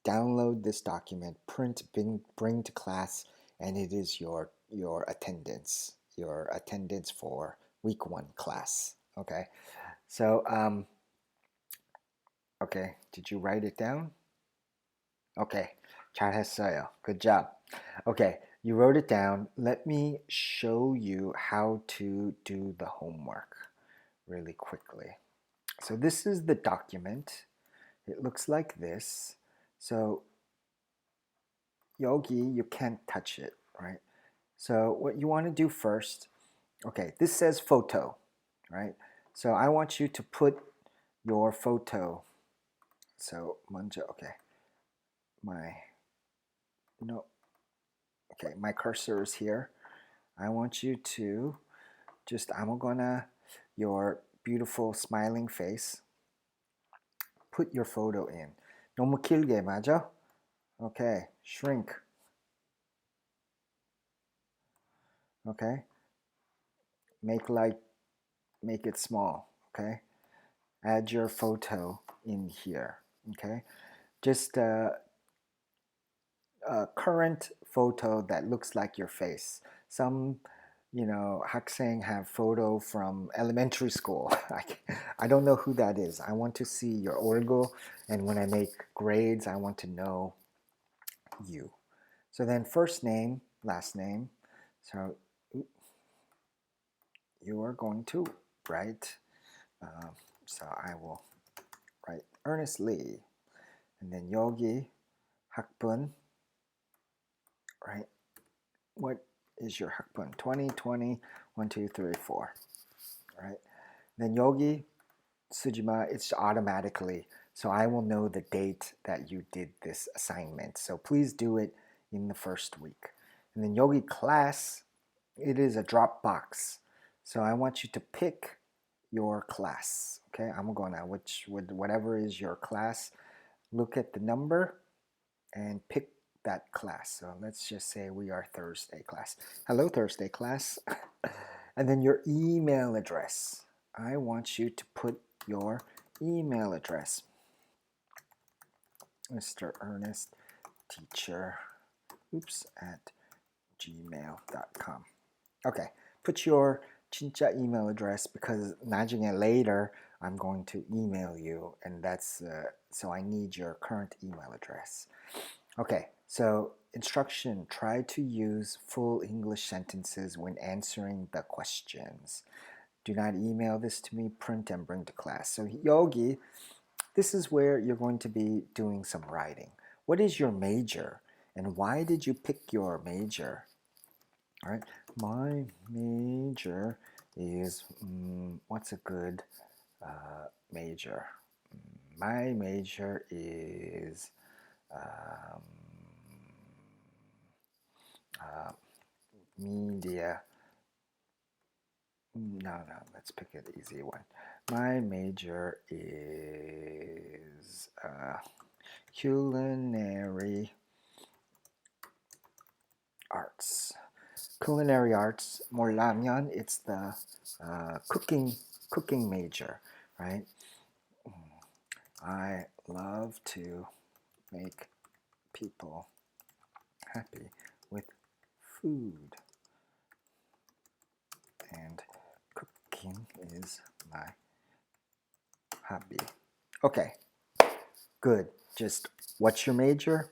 download this document, print, bring to class, and it is your attendance for week 1 class. Okay, so okay, did you write it down? Okay, 잘했어요. Good job. Okay, you wrote it down. Let me show you how to do the homework really quickly. So this is the document. It looks like this. So Yogi, you can't touch it, right? So what you want to do first, okay, this says photo, right? So I want you to put your photo. So 먼저, okay, my cursor is here. I want you to just 아무거나 your beautiful smiling face. Put your photo in. 너무 길게 맞아? Okay, shrink. Okay, make it small. Okay, add your photo in here. Okay, just a current photo that looks like your face. Some 학생 have photo from elementary school. I don't know who that is. I want to see your 얼굴, and when I make grades, I want to know you. So then first name, last name. So you are going to write, so I will write Ernest Lee. And then 여기 학번, right? What is your 학번? 2020, 1, 2, 3, 4, right? Then 여기 쓰지마, it's automatically, so I will know the date that you did this assignment. So please do it in the first week. And then 여기 class, it is a drop box. So I want you to pick your class. Okay, I'm going to whatever is your class, look at the number and pick that class. So let's just say we are Thursday class. Hello, Thursday class. And then your email address. I want you to put your email address. Mr. Ernest Teacher, at gmail.com. Okay, put your 진짜 email address because 나중에 later I'm going to email you, and that's so I need your current email address. Okay, so instruction, try to use full English sentences when answering the questions. Do not email this to me, print and bring to class. So 여기, this is where you're going to be doing some writing. What is your major? And why did you pick your major? All right, my major is, what's a good major? My major is media. No, let's pick an easy one. My major is culinary arts. Culinary arts, 몰라면, it's the cooking major, right? I love to make people happy with food, and cooking is my hobby. Okay, good. Just what's your major?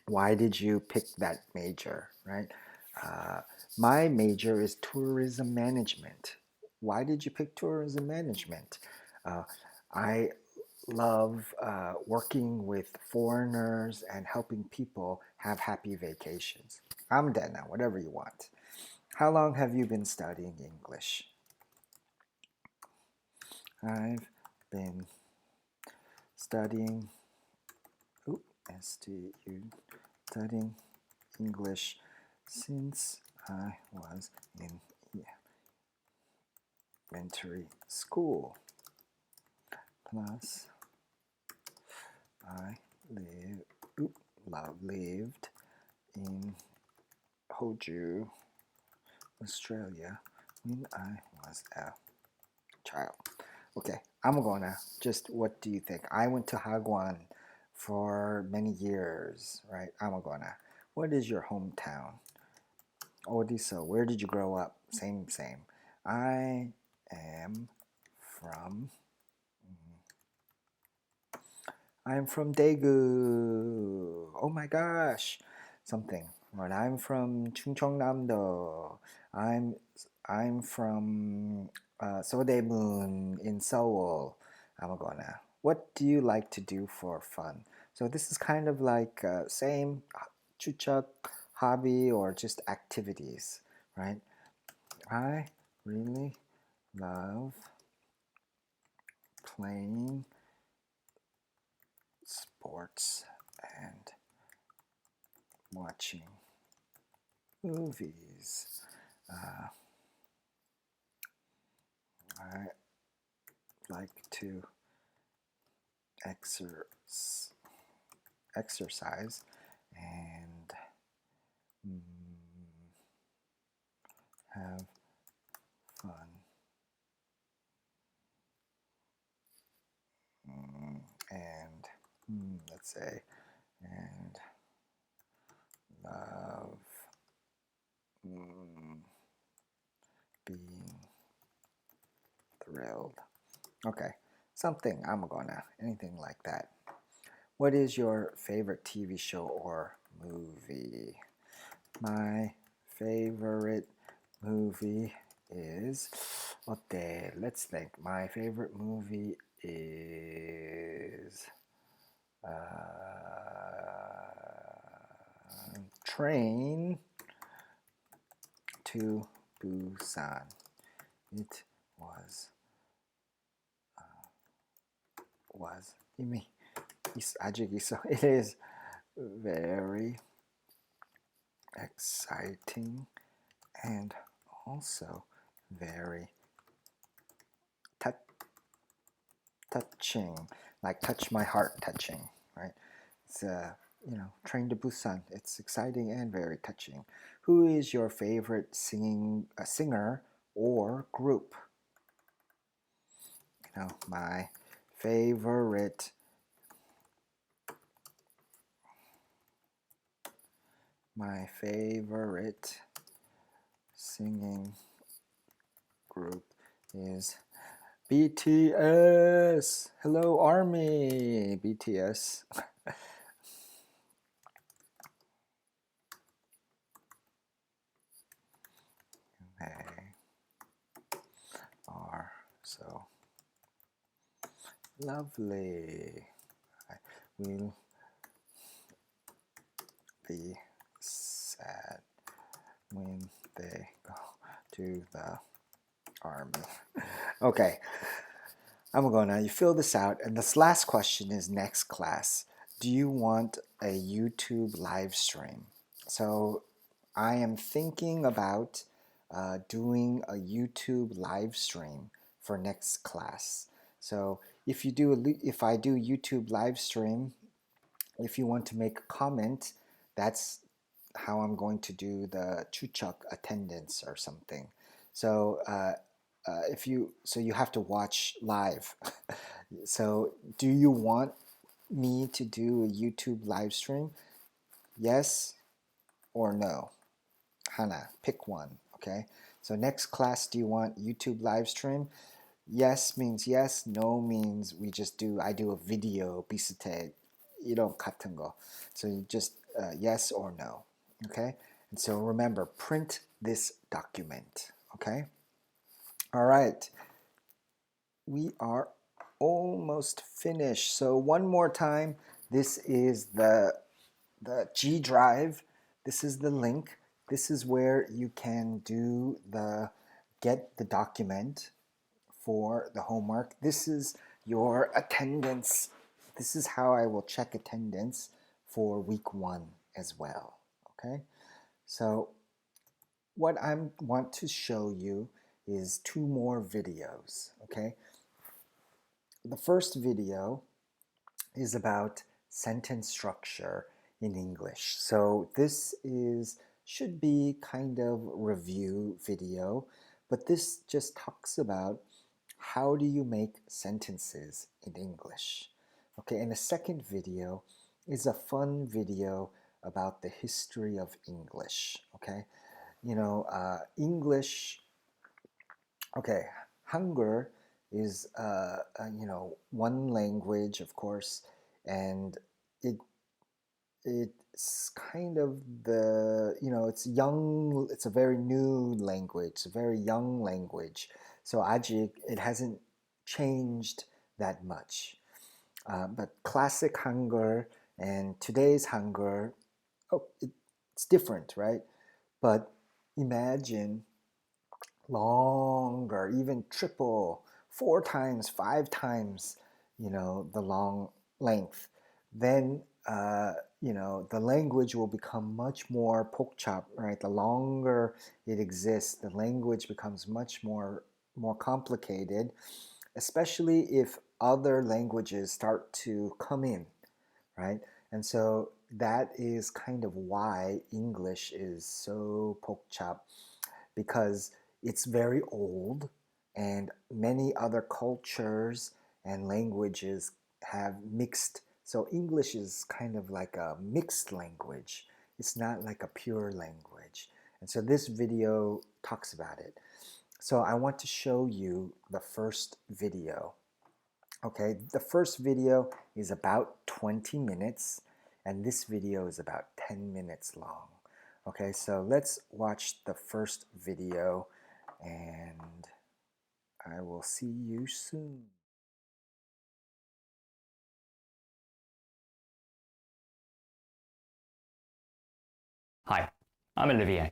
Why did you pick that major, right? My major is tourism management. Why did you pick tourism management? I love working with foreigners and helping people have happy vacations. I'm dead now, whatever you want. How long have you been studying English? I've been studying, studying English since I was in elementary school. Plus, I lived in Hoju, Australia when I was a child. Okay, I'm gonna just, what do you think? I went to Hagwon for many years, right? I'm gonna, what is your hometown? 어디서, where did you grow up? Same. I am from, I'm from Daegu. Oh my gosh, something. Right, I'm from 충청남도. I'm from Sodaemun in Seoul. I'm gonna. What do you like to do for fun? So this is kind of like same 추적, hobby, or just activities, right? I really love playing sports and watching movies. I like to exercise and have fun. And let's say, and love thrilled. Okay, something I'm gonna, anything like that. What is your favorite TV show or movie? My favorite movie is, okay, let's think. My favorite movie is Train to Busan. It was 이미 아직 있어. It is very exciting and also very touching, like touch my heart touching, right? It's Train to Busan. It's exciting and very touching. Who is your favorite singer or group? My favorite singing group is BTS. Hello, Army. BTS. They are so lovely. I will be sad when they go to the army. Okay, I'm gonna, you fill this out, and this last question is next class. Do you want a YouTube live stream? So I am thinking about doing a YouTube live stream for next class. So if I do YouTube live stream, if you want to make a comment, that's how I'm going to do the chuchuk attendance or something. So you have to watch live. So do you want me to do a YouTube live stream? Yes or no? Hana, pick one. Okay. So next class, do you want YouTube live stream? Yes means yes. No means I do a video 비슷해. 이런 같은 거. So you just yes or no. Okay. And so remember, print this document. Okay. All right. We are almost finished. So one more time, this is the G Drive. This is the link. This is where you can get the document for the homework. This is your attendance. This is how I will check attendance for week 1 as well. Okay, so what I want to show you is 2 more videos. Okay, the first video is about sentence structure in English. So this should be kind of review video, but this just talks about how do you make sentences in English. Okay, and the second video is a fun video about the history of English. Okay, English. Okay, Hangul is one language, of course, and it's kind of it's young. It's a very new language, a very young language. So 아직 it hasn't changed that much. But classic Hangul and today's Hangul, it's different, right? But imagine longer, even triple, 4 times, 5 times, the long length, then the language will become much more pokchap, right? The longer it exists, the language becomes much more complicated, especially if other languages start to come in, right? And so that is kind of why English is so pokchap, because it's very old and many other cultures and languages have mixed. So English is kind of like a mixed language. It's not like a pure language. And so this video talks about it. So I want to show you the first video. Okay, the first video is about 20 minutes and this video is about 10 minutes long. Okay, so let's watch the first video and I will see you soon. Hi, I'm Olivier.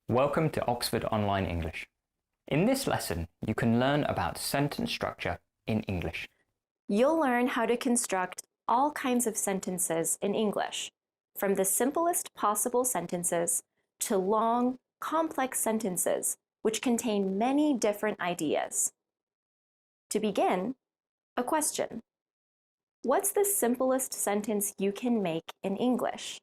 Welcome to Oxford Online English. In this lesson, you can learn about sentence structure in English. You'll learn how to construct all kinds of sentences in English, from the simplest possible sentences to long, complex sentences which contain many different ideas. To begin, a question. What's the simplest sentence you can make in English?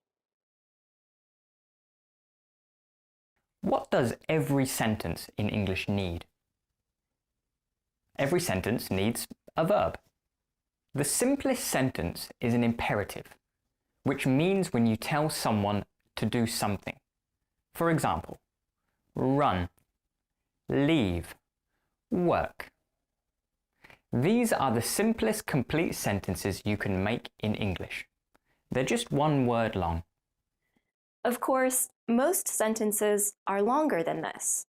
What does every sentence in English need? Every sentence needs a verb. The simplest sentence is an imperative, which means when you tell someone to do something. For example, run, leave, work. These are the simplest complete sentences you can make in English. They're just one word long. Of course, most sentences are longer than this.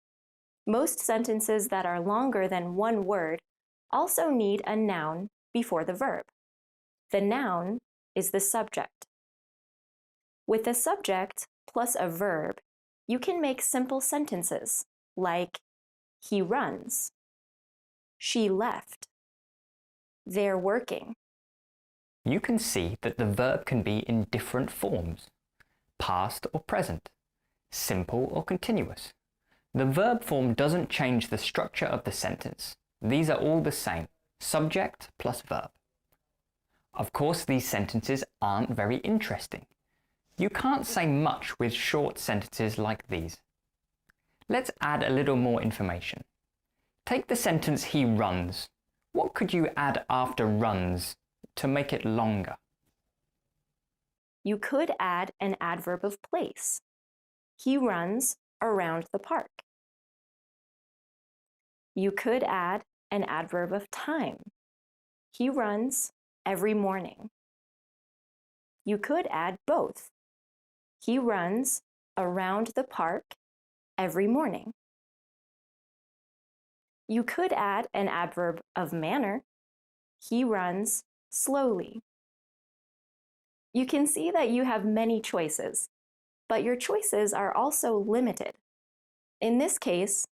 Most sentences that are longer than one word also need a noun before the verb. The noun is the subject. With a subject plus a verb, you can make simple sentences like he runs, she left, they're working. You can see that the verb can be in different forms, past or present, simple or continuous. The verb form doesn't change the structure of the sentence. These are all the same, subject plus verb. Of course, these sentences aren't very interesting. You can't say much with short sentences like these. Let's add a little more information. Take the sentence he runs. What could you add after runs to make it longer? You could add an adverb of place. He runs around the park. You could add an adverb of time. He runs every morning. You could add both. He runs around the park every morning. You could add an adverb of manner. He runs slowly. You can see that you have many choices, but your choices are also limited. In this case,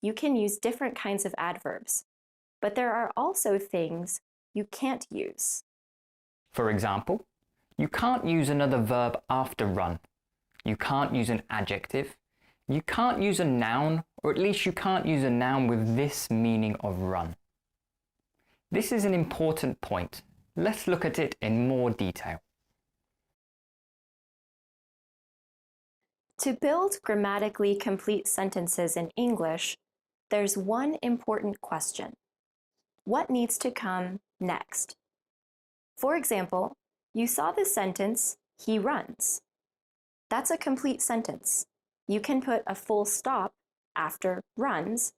you can use different kinds of adverbs, but there are also things you can't use. For example, you can't use another verb after run. You can't use an adjective. You can't use a noun, or at least you can't use a noun with this meaning of run. This is an important point. Let's look at it in more detail. To build grammatically complete sentences in English, there's one important question. What needs to come next? For example, you saw the sentence, he runs. That's a complete sentence. You can put a full stop after runs,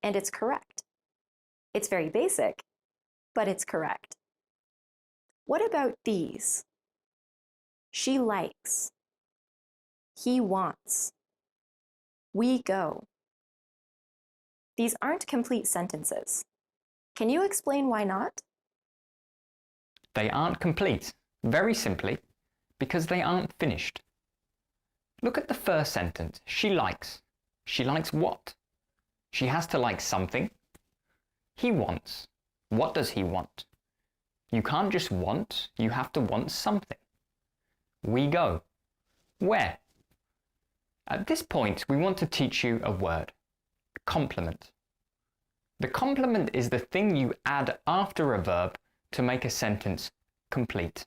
and it's correct. It's very basic, but it's correct. What about these? She likes. He wants. We go. These aren't complete sentences. Can you explain why not? They aren't complete, very simply, because they aren't finished. Look at the first sentence. She likes. She likes what? She has to like something. He wants. What does he want? You can't just want, you have to want something. We go. Where? At this point, we want to teach you a word. Complement. The complement is the thing you add after a verb to make a sentence complete.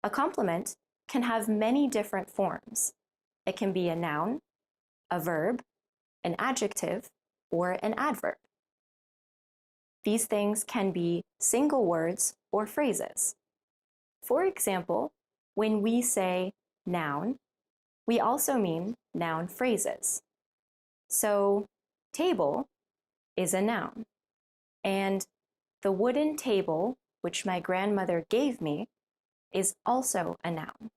A complement can have many different forms. It can be a noun, a verb, an adjective, or an adverb. These things can be single words or phrases. For example, when we say noun, we also mean noun phrases. So, Table is a noun, and the wooden table, which my grandmother gave me, is also a noun.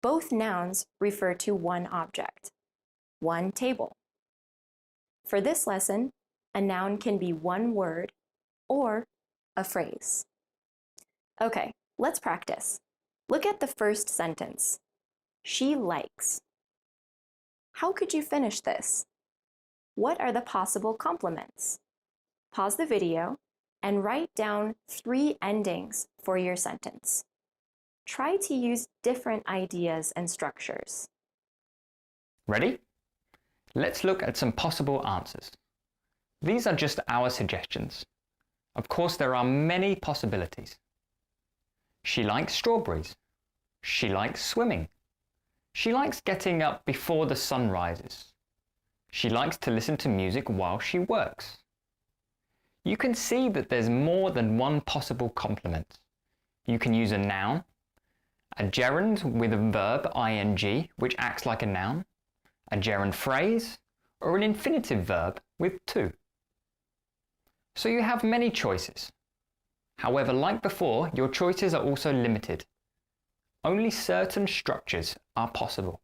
Both nouns refer to one object, one table. For this lesson, a noun can be one word or a phrase. Okay, let's practice. Look at the first sentence. She likes. How could you finish this? What are the possible complements? Pause the video and write down 3 endings for your sentence. Try to use different ideas and structures. Ready? Let's look at some possible answers. These are just our suggestions. Of course, there are many possibilities. She likes strawberries. She likes swimming. She likes getting up before the sun rises. She likes to listen to music while she works. You can see that there's more than one possible complement. You can use a noun, a gerund with a verb ing, which acts like a noun, a gerund phrase, or an infinitive verb with to. So you have many choices. However, like before, your choices are also limited. Only certain structures are possible.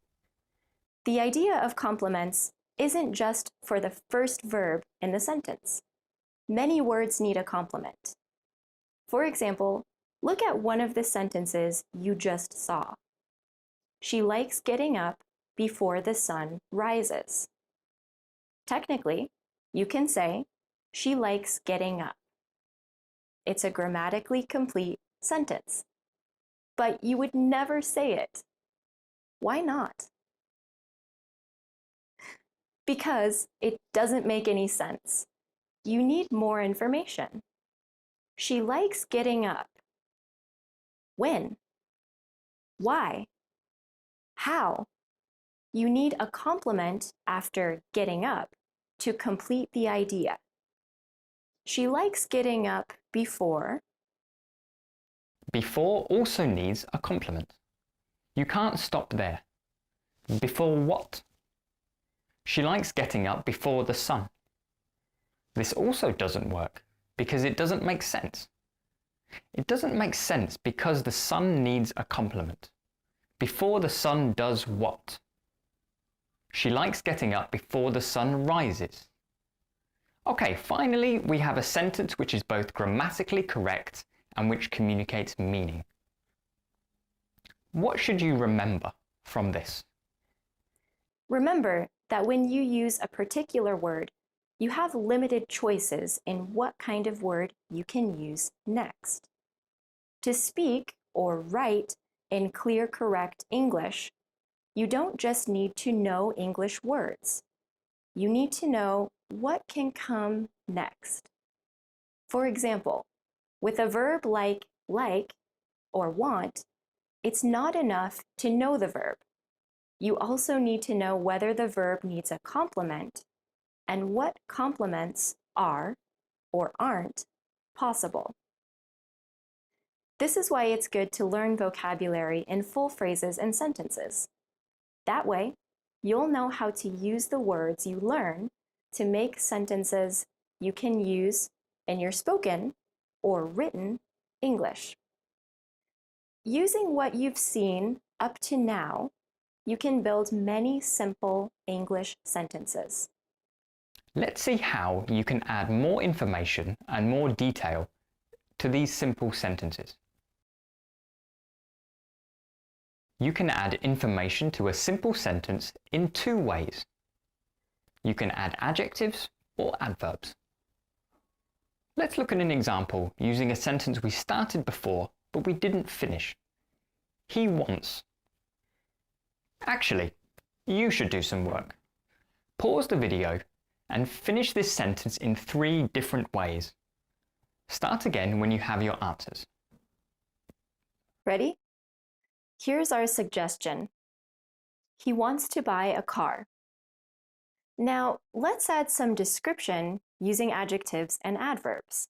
The idea of complements isn't just for the first verb in the sentence. Many words need a complement. For example, look at one of the sentences you just saw. She likes getting up before the sun rises. Technically, you can say, she likes getting up. It's a grammatically complete sentence, but you would never say it. Why not? Because it doesn't make any sense. You need more information. She likes getting up. When? Why? How? You need a complement after getting up to complete the idea. She likes getting up before. Before also needs a complement. You can't stop there. Before what? She likes getting up before the sun. This also doesn't work because it doesn't make sense. It doesn't make sense because the sun needs a complement. Before the sun does what? She likes getting up before the sun rises. Okay, finally, we have a sentence which is both grammatically correct and which communicates meaning. What should you remember from this? Remember that when you use a particular word, you have limited choices in what kind of word you can use next. To speak or write in clear, correct English, you don't just need to know English words. You need to know what can come next. For example, with a verb like or want, it's not enough to know the verb. You also need to know whether the verb needs a complement and what complements are or aren't possible. This is why it's good to learn vocabulary in full phrases and sentences. That way, you'll know how to use the words you learn to make sentences you can use in your spoken or written English. Using what you've seen up to now, you can build many simple English sentences. Let's see how you can add more information and more detail to these simple sentences. You can add information to a simple sentence in 2 ways. You can add adjectives or adverbs. Let's look at an example using a sentence we started before but we didn't finish. He wants. Actually, you should do some work. Pause the video and finish this sentence in 3 different ways. Start again when you have your answers. Ready? Here's our suggestion. He wants to buy a car. Now, let's add some description using adjectives and adverbs.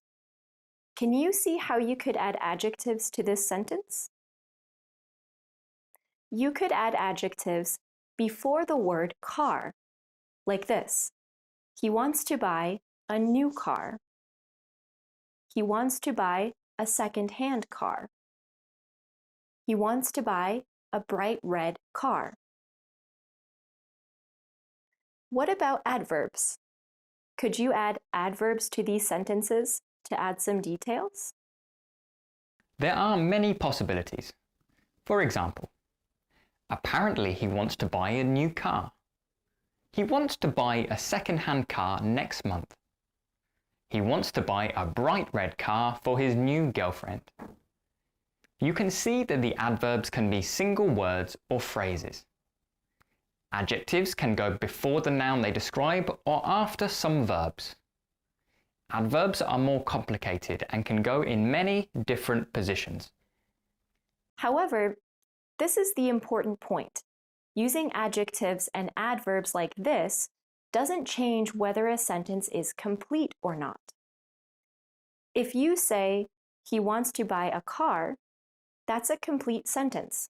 Can you see how you could add adjectives to this sentence? You could add adjectives before the word car, like this. He wants to buy a new car. He wants to buy a second-hand car. He wants to buy a bright red car. What about adverbs? Could you add adverbs to these sentences to add some details? There are many possibilities. For example, apparently he wants to buy a new car. He wants to buy a second-hand car next month. He wants to buy a bright red car for his new girlfriend. You can see that the adverbs can be single words or phrases. Adjectives can go before the noun they describe or after some verbs. Adverbs are more complicated and can go in many different positions. However, this is the important point. Using adjectives and adverbs like this doesn't change whether a sentence is complete or not. If you say, he wants to buy a car, that's a complete sentence.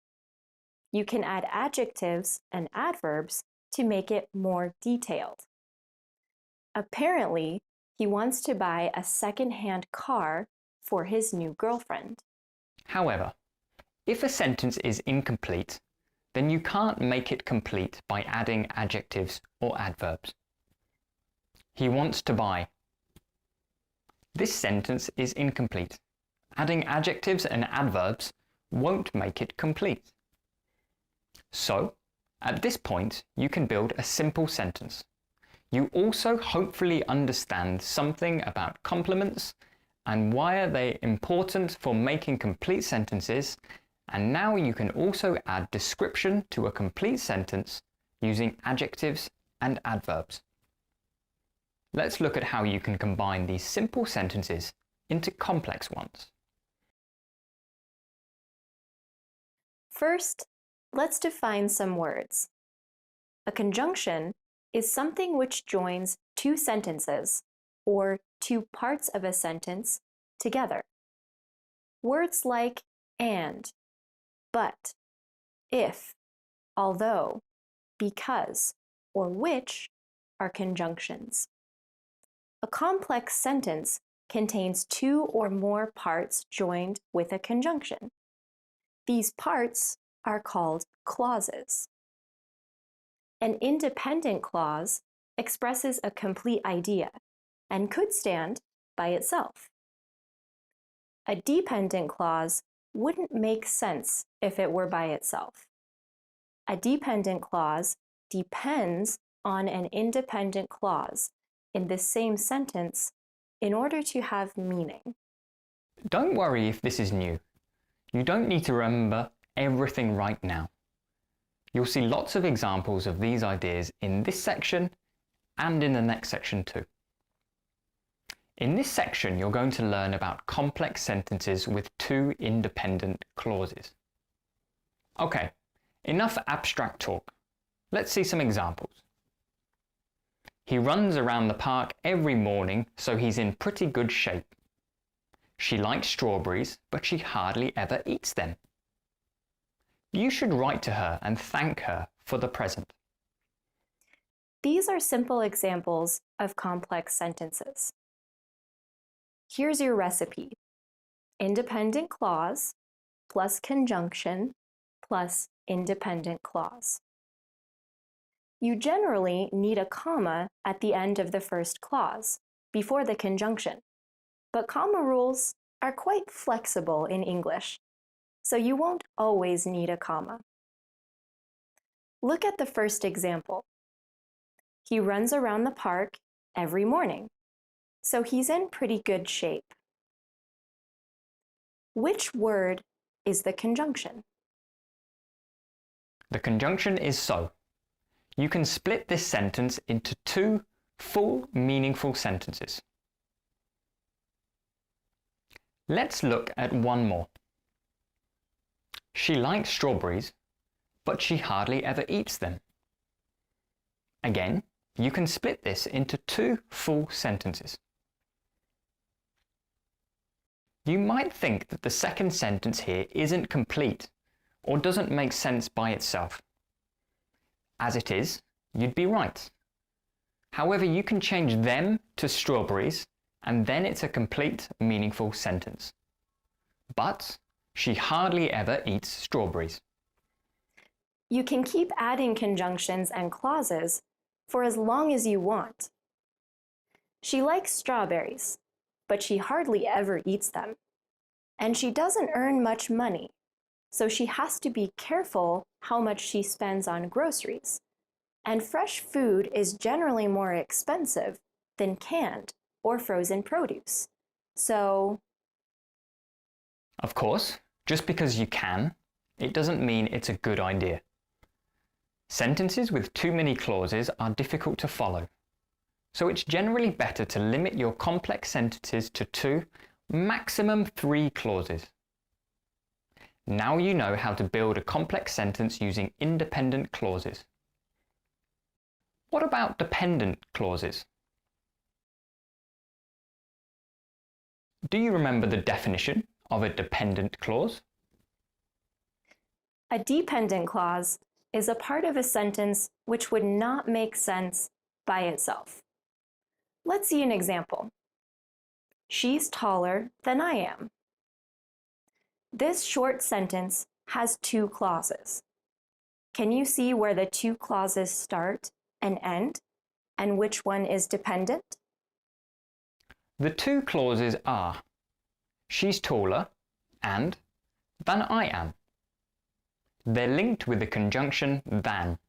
You can add adjectives and adverbs to make it more detailed. Apparently, he wants to buy a second-hand car for his new girlfriend. However, if a sentence is incomplete, then you can't make it complete by adding adjectives or adverbs. He wants to buy. This sentence is incomplete. Adding adjectives and adverbs won't make it complete. So, at this point, you can build a simple sentence. You also hopefully understand something about complements and why are they important for making complete sentences, and now you can also add description to a complete sentence using adjectives and adverbs. Let's look at how you can combine these simple sentences into complex ones. First, let's define some words. A conjunction is something which joins two sentences or two parts of a sentence together. Words like and, but, if, although, because, or which are conjunctions. A complex sentence contains two or more parts joined with a conjunction. These parts are called clauses. An independent clause expresses a complete idea and could stand by itself. A dependent clause wouldn't make sense if it were by itself. A dependent clause depends on an independent clause in the same sentence in order to have meaning. Don't worry if this is new. You don't need to remember everything right now. You'll see lots of examples of these ideas in this section and in the next section too. In this section, you're going to learn about complex sentences with two independent clauses. Okay, enough abstract talk. Let's see some examples. He runs around the park every morning, so he's in pretty good shape. She likes strawberries, but she hardly ever eats them. You should write to her and thank her for the present. These are simple examples of complex sentences. Here's your recipe. Independent clause plus conjunction plus independent clause. You generally need a comma at the end of the first clause, before the conjunction, but comma rules are quite flexible in English, so you won't always need a comma. Look at the first example. He runs around the park every morning, so he's in pretty good shape. Which word is the conjunction? The conjunction is so. You can split this sentence into two full, meaningful sentences. Let's look at one more. She likes strawberries, but she hardly ever eats them. Again, you can split this into two full sentences. You might think that the second sentence here isn't complete or doesn't make sense by itself. As it is, you'd be right. However, you can change them to strawberries, and then it's a complete, meaningful sentence. But she hardly ever eats strawberries. You can keep adding conjunctions and clauses for as long as you want. She likes strawberries, but she hardly ever eats them. And she doesn't earn much money, so she has to be careful how much she spends on groceries. And fresh food is generally more expensive than canned or frozen produce. So, of course, just because you can, it doesn't mean it's a good idea. Sentences with too many clauses are difficult to follow. So it's generally better to limit your complex sentences to 2, maximum 3 clauses. Now you know how to build a complex sentence using independent clauses. What about dependent clauses? Do you remember the definition of a dependent clause? a dependent clause is a part of a sentence which would not make sense by itself. Let's see an example. She's taller than I am. This short sentence has 2 clauses. Can you see where the 2 clauses start and end, and which one is dependent? The 2 clauses are she's taller and than I am. They're linked with the conjunction than.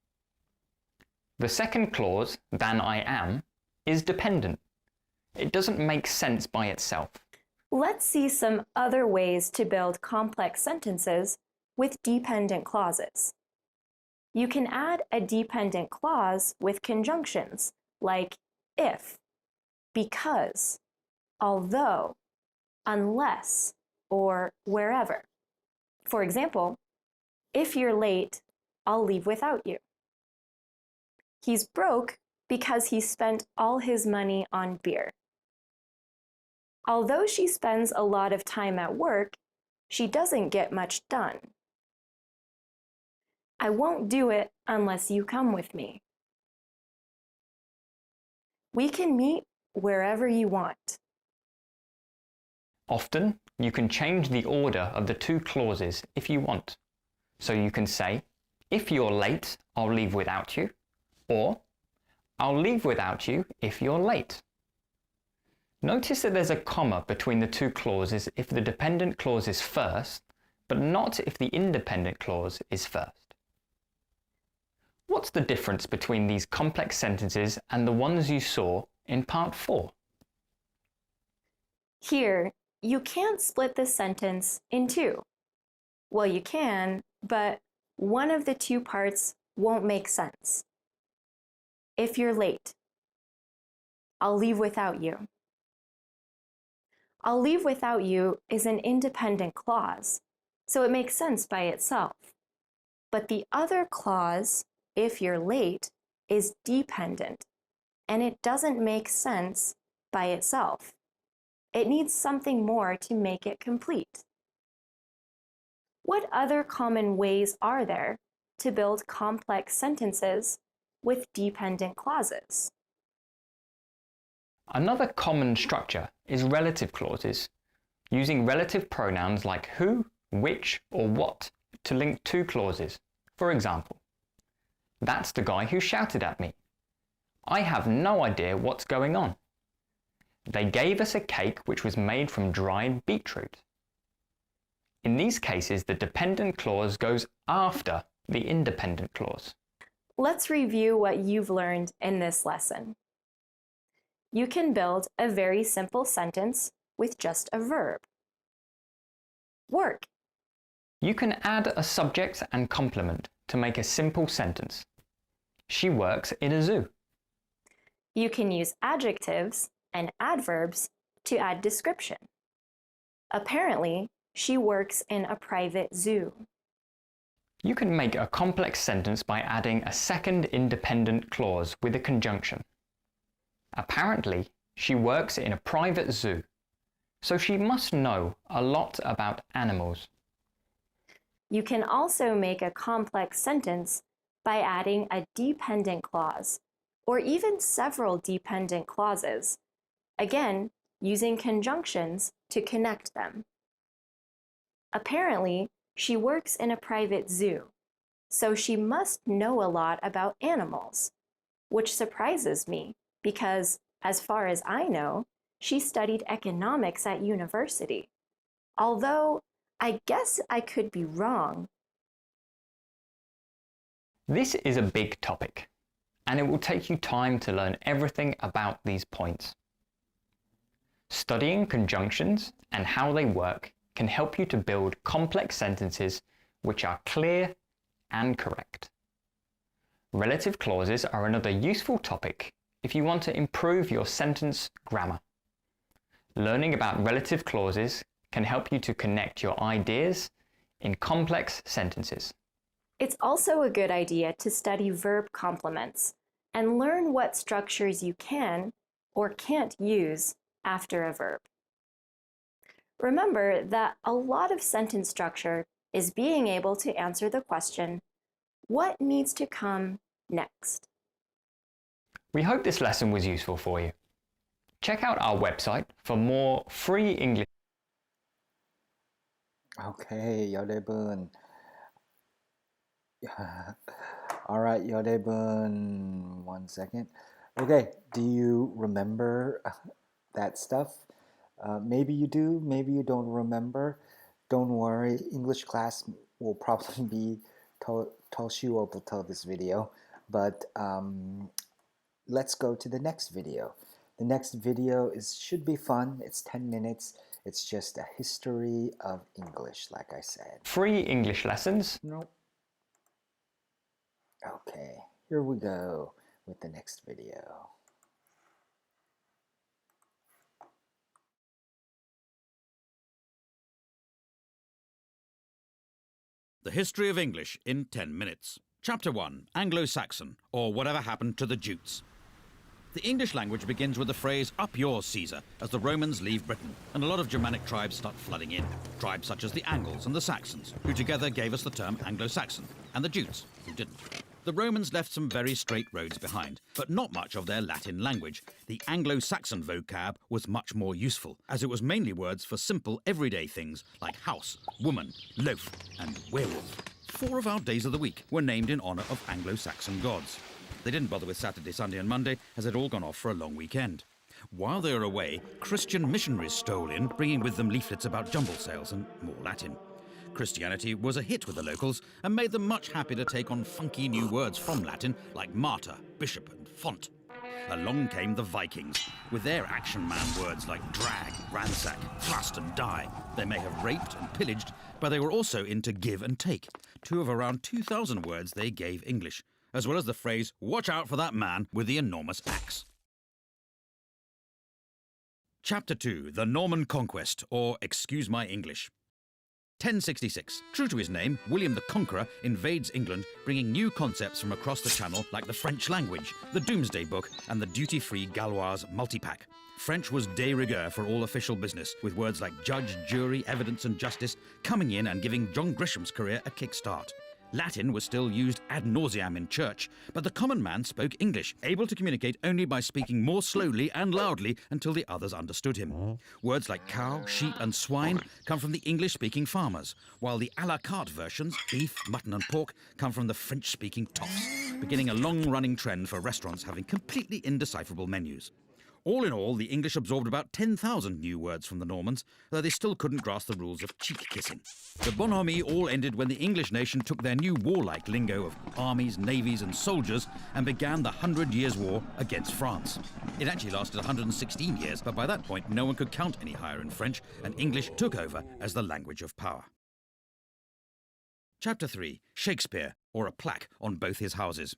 The second clause, than I am, is dependent. It doesn't make sense by itself. Let's see some other ways to build complex sentences with dependent clauses. You can add a dependent clause with conjunctions like if, because, although, unless, or wherever. For example, if you're late, I'll leave without you. He's broke because he spent all his money on beer. Although she spends a lot of time at work, she doesn't get much done. I won't do it unless you come with me. We can meet wherever you want. Often, you can change the order of the 2 clauses if you want. So you can say, if you're late, I'll leave without you, or I'll leave without you if you're late. Notice that there's a comma between the 2 clauses if the dependent clause is first, but not if the independent clause is first. What's the difference between these complex sentences and the ones you saw in part 4? Here, you can't split the sentence in 2. Well, you can, but one of the 2 parts won't make sense. If you're late, I'll leave without you. I'll leave without you is an independent clause, so it makes sense by itself. But the other clause, if you're late, is dependent, and it doesn't make sense by itself. It needs something more to make it complete. What other common ways are there to build complex sentences with dependent clauses? Another common structure is relative clauses, using relative pronouns like who, which, or what to link 2 clauses. For example, that's the guy who shouted at me. I have no idea what's going on. They gave us a cake which was made from dried beetroot. In these cases, the dependent clause goes after the independent clause. Let's review what you've learned in this lesson. You can build a very simple sentence with just a verb. Work. You can add a subject and complement to make a simple sentence. She works in a zoo. You can use adjectives and adverbs to add description. Apparently, she works in a private zoo. You can make a complex sentence by adding a second independent clause with a conjunction. Apparently, she works in a private zoo, so she must know a lot about animals. You can also make a complex sentence by adding a dependent clause or even several dependent clauses, again, using conjunctions to connect them. Apparently, she works in a private zoo, so she must know a lot about animals, which surprises me because, as far as I know, she studied economics at university. Although, I guess I could be wrong. This is a big topic, and it will take you time to learn everything about these points. Studying conjunctions and how they work can help you to build complex sentences which are clear and correct. Relative clauses are another useful topic if you want to improve your sentence grammar. Learning about relative clauses can help you to connect your ideas in complex sentences. It's also a good idea to study verb complements and learn what structures you can or can't use after a verb. Remember that a lot of sentence structure is being able to answer the question, what needs to come next? We hope this lesson was useful for you. Check out our website for more free English. Okay, 여러분. All right, 여러분. 1 second. Okay, do you remember that stuff? Maybe you do, maybe you don't remember. Don't worry, English class will probably be 터쉬워부터 this video, but let's go to the next video. The next video should be fun. It's 10 minutes. It's just a history of English, like I said. Free English lessons. Nope. Okay, here we go with the next video. The History of English in 10 minutes. Chapter 1, Anglo-Saxon, or Whatever Happened to the Jutes. The English language begins with the phrase, "Up yours, Caesar," as the Romans leave Britain, and a lot of Germanic tribes start flooding in. Tribes such as the Angles and the Saxons, who together gave us the term Anglo-Saxon, and the Jutes, who didn't. The Romans left some very straight roads behind, but not much of their Latin language. The Anglo-Saxon vocab was much more useful, as it was mainly words for simple everyday things like house, woman, loaf, and werewolf. 4 of our days of the week were named in honour of Anglo-Saxon gods. They didn't bother with Saturday, Sunday and Monday, as they'd all gone off for a long weekend. While they were away, Christian missionaries stole in, bringing with them leaflets about jumble sales and more Latin. Christianity was a hit with the locals and made them much happy to take on funky new words from Latin like martyr, bishop and font. Along came the Vikings, with their action man words like drag, ransack, thrust and die. They may have raped and pillaged, but they were also into give and take, 2 of around 2,000 words they gave English, as well as the phrase, "Watch out for that man with the enormous axe." Chapter 2, The Norman Conquest, or Excuse My English. 1066. True to his name, William the Conqueror invades England, bringing new concepts from across the Channel like the French language, the Doomsday Book, and the duty-free Gaulois multipack. French was de rigueur for all official business, with words like judge, jury, evidence and justice coming in and giving John Grisham's career a kickstart. Latin was still used ad nauseam in church, but the common man spoke English, able to communicate only by speaking more slowly and loudly until the others understood him. Words like cow, sheep and swine come from the English-speaking farmers, while the à la carte versions, beef, mutton and pork, come from the French-speaking toffs, beginning a long-running trend for restaurants having completely indecipherable menus. All in all, the English absorbed about 10,000 new words from the Normans, though they still couldn't grasp the rules of cheek-kissing. The bonhomie all ended when the English nation took their new warlike lingo of armies, navies and soldiers and began the 100 Years' War against France. It actually lasted 116 years, but by that point no one could count any higher in French, and English took over as the language of power. Chapter 3, Shakespeare, or a plaque on both his houses.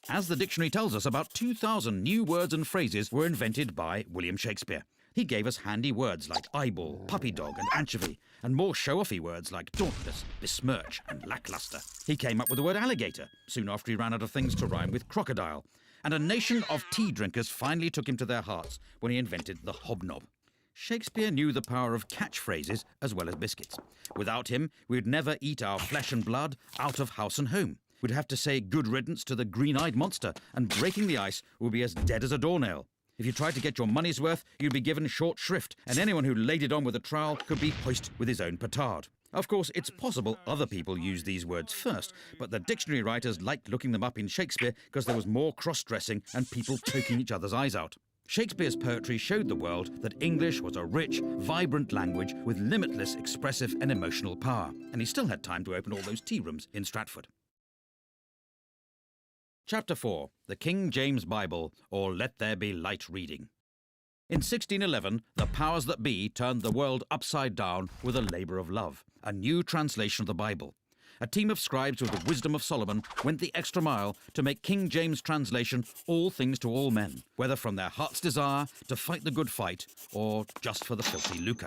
As the dictionary tells us, about 2,000 new words and phrases were invented by William Shakespeare. He gave us handy words like eyeball, puppy dog and anchovy, and more show-offy words like dauntless, besmirch and lackluster. He came up with the word alligator, soon after he ran out of things to rhyme with crocodile. And a nation of tea drinkers finally took him to their hearts when he invented the hobnob. Shakespeare knew the power of catchphrases as well as biscuits. Without him, we'd never eat our flesh and blood out of house and home. would have to say good riddance to the green-eyed monster, and breaking the ice would be as dead as a doornail. If you tried to get your money's worth, you'd be given short shrift, and anyone who laid it on with a trowel could be hoisted with his own petard. Of course, it's possible other people used these words first, but the dictionary writers liked looking them up in Shakespeare because there was more cross-dressing and people poking each other's eyes out. Shakespeare's poetry showed the world that English was a rich, vibrant language with limitless expressive and emotional power, and he still had time to open all those tea rooms in Stratford. Chapter 4. The King James Bible, or Let There Be Light Reading. In 1611, the powers that be turned the world upside down with a labour of love, a new translation of the Bible. A team of scribes with the wisdom of Solomon went the extra mile to make King James' translation all things to all men, whether from their heart's desire to fight the good fight or just for the filthy lucre.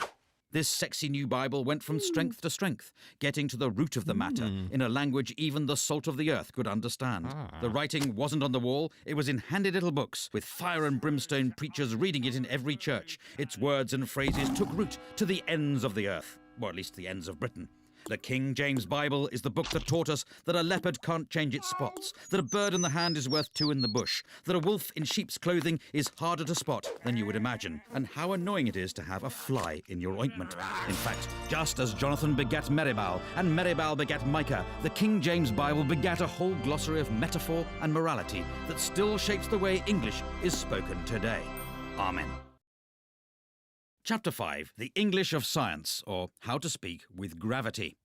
This sexy new Bible went from strength to strength, getting to the root of the matter in a language even the salt of the earth could understand. The writing wasn't on the wall, it was in handy little books, with fire and brimstone preachers reading it in every church. Its words and phrases took root to the ends of the earth, or at least the ends of Britain. The King James Bible is the book that taught us that a leopard can't change its spots, that a bird in the hand is worth two in the bush, that a wolf in sheep's clothing is harder to spot than you would imagine, and how annoying it is to have a fly in your ointment. In fact, just as Jonathan begat Meribal, and Meribal begat Micah, the King James Bible begat a whole glossary of metaphor and morality that still shapes the way English is spoken today. Amen. Chapter 5. The English of Science, or How to Speak with Gravity.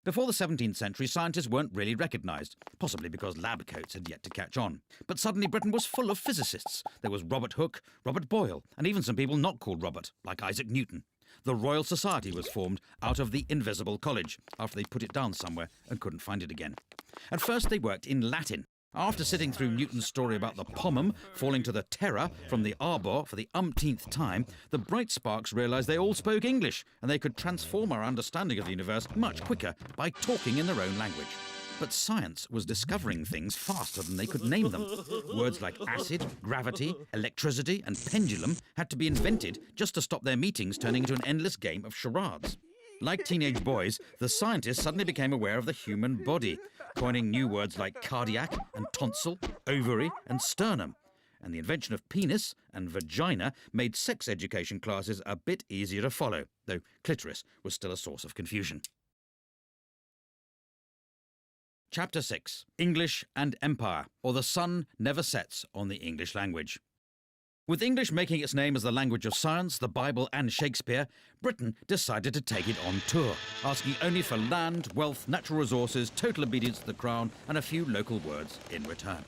Before the 17th century, scientists weren't really recognised, possibly because lab coats had yet to catch on. But suddenly Britain was full of physicists. There was Robert Hooke, Robert Boyle, and even some people not called Robert, like Isaac Newton. The Royal Society was formed out of the Invisible College, after they put it down somewhere and couldn't find it again. At first they worked in Latin. After sitting through Newton's story about the pomum falling to the terror from the arbor for the umpteenth time, the bright sparks realised they all spoke English, and they could transform our understanding of the universe much quicker by talking in their own language. But science was discovering things faster than they could name them. Words like acid, gravity, electricity, and pendulum had to be invented just to stop their meetings turning into an endless game of charades. Like teenage boys, the scientists suddenly became aware of the human body, coining new words like cardiac and tonsil, ovary and sternum. And the invention of penis and vagina made sex education classes a bit easier to follow, though clitoris was still a source of confusion. Chapter 6. English and Empire, or The Sun Never Sets on the English Language. With English making its name as the language of science, the Bible and Shakespeare, Britain decided to take it on tour, asking only for land, wealth, natural resources, total obedience to the crown, and a few local words in return.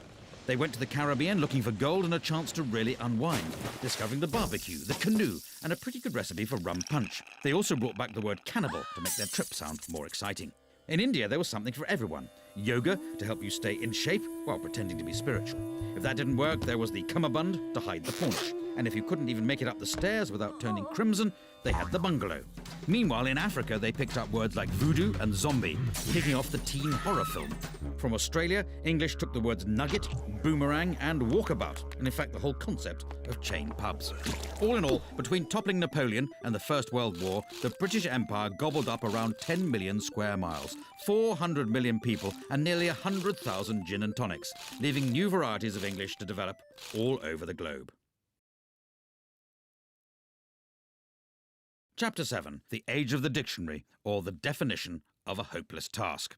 They went to the Caribbean looking for gold and a chance to really unwind, discovering the barbecue, the canoe, and a pretty good recipe for rum punch. They also brought back the word cannibal to make their trip sound more exciting. In India, there was something for everyone. Yoga to help you stay in shape while pretending to be spiritual. If that didn't work, there was the cummerbund to hide the paunch. And if you couldn't even make it up the stairs without turning crimson, they had the bungalow. Meanwhile, in Africa, they picked up words like voodoo and zombie, kicking off the teen horror film. From Australia, English took the words nugget, boomerang, and walkabout, and in fact the whole concept of chain pubs. All in all, between toppling Napoleon and the First World War, the British Empire gobbled up around 10 million square miles, 400 million people, and nearly 100,000 gin and tonics, leaving new varieties of English to develop all over the globe. Chapter 7. The Age of the Dictionary, or the Definition of a Hopeless Task.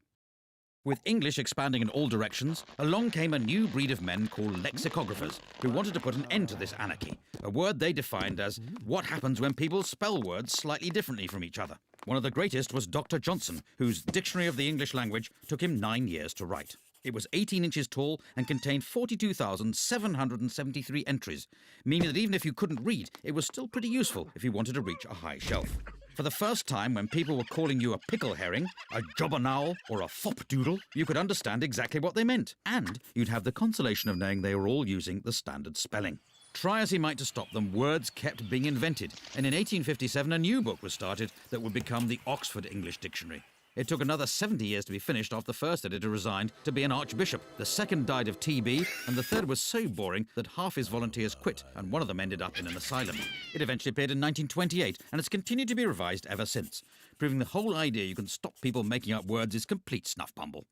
With English expanding in all directions, along came a new breed of men called lexicographers, who wanted to put an end to this anarchy, a word they defined as what happens when people spell words slightly differently from each other. One of the greatest was Dr. Johnson, whose Dictionary of the English Language took him 9 years to write. It was 18 inches tall and contained 42,773 entries, meaning that even if you couldn't read, it was still pretty useful if you wanted to reach a high shelf. For the first time, when people were calling you a pickle herring, a jobbernowl, or a fopdoodle, you could understand exactly what they meant, and you'd have the consolation of knowing they were all using the standard spelling. Try as he might to stop them, words kept being invented, and in 1857 a new book was started that would become the Oxford English Dictionary. It took another 70 years to be finished after the first editor resigned to be an archbishop. The second died of TB, and the third was so boring that half his volunteers quit, and one of them ended up in an asylum. It eventually appeared in 1928, and it's continued to be revised ever since, proving the whole idea you can stop people making up words is complete snuff bumble.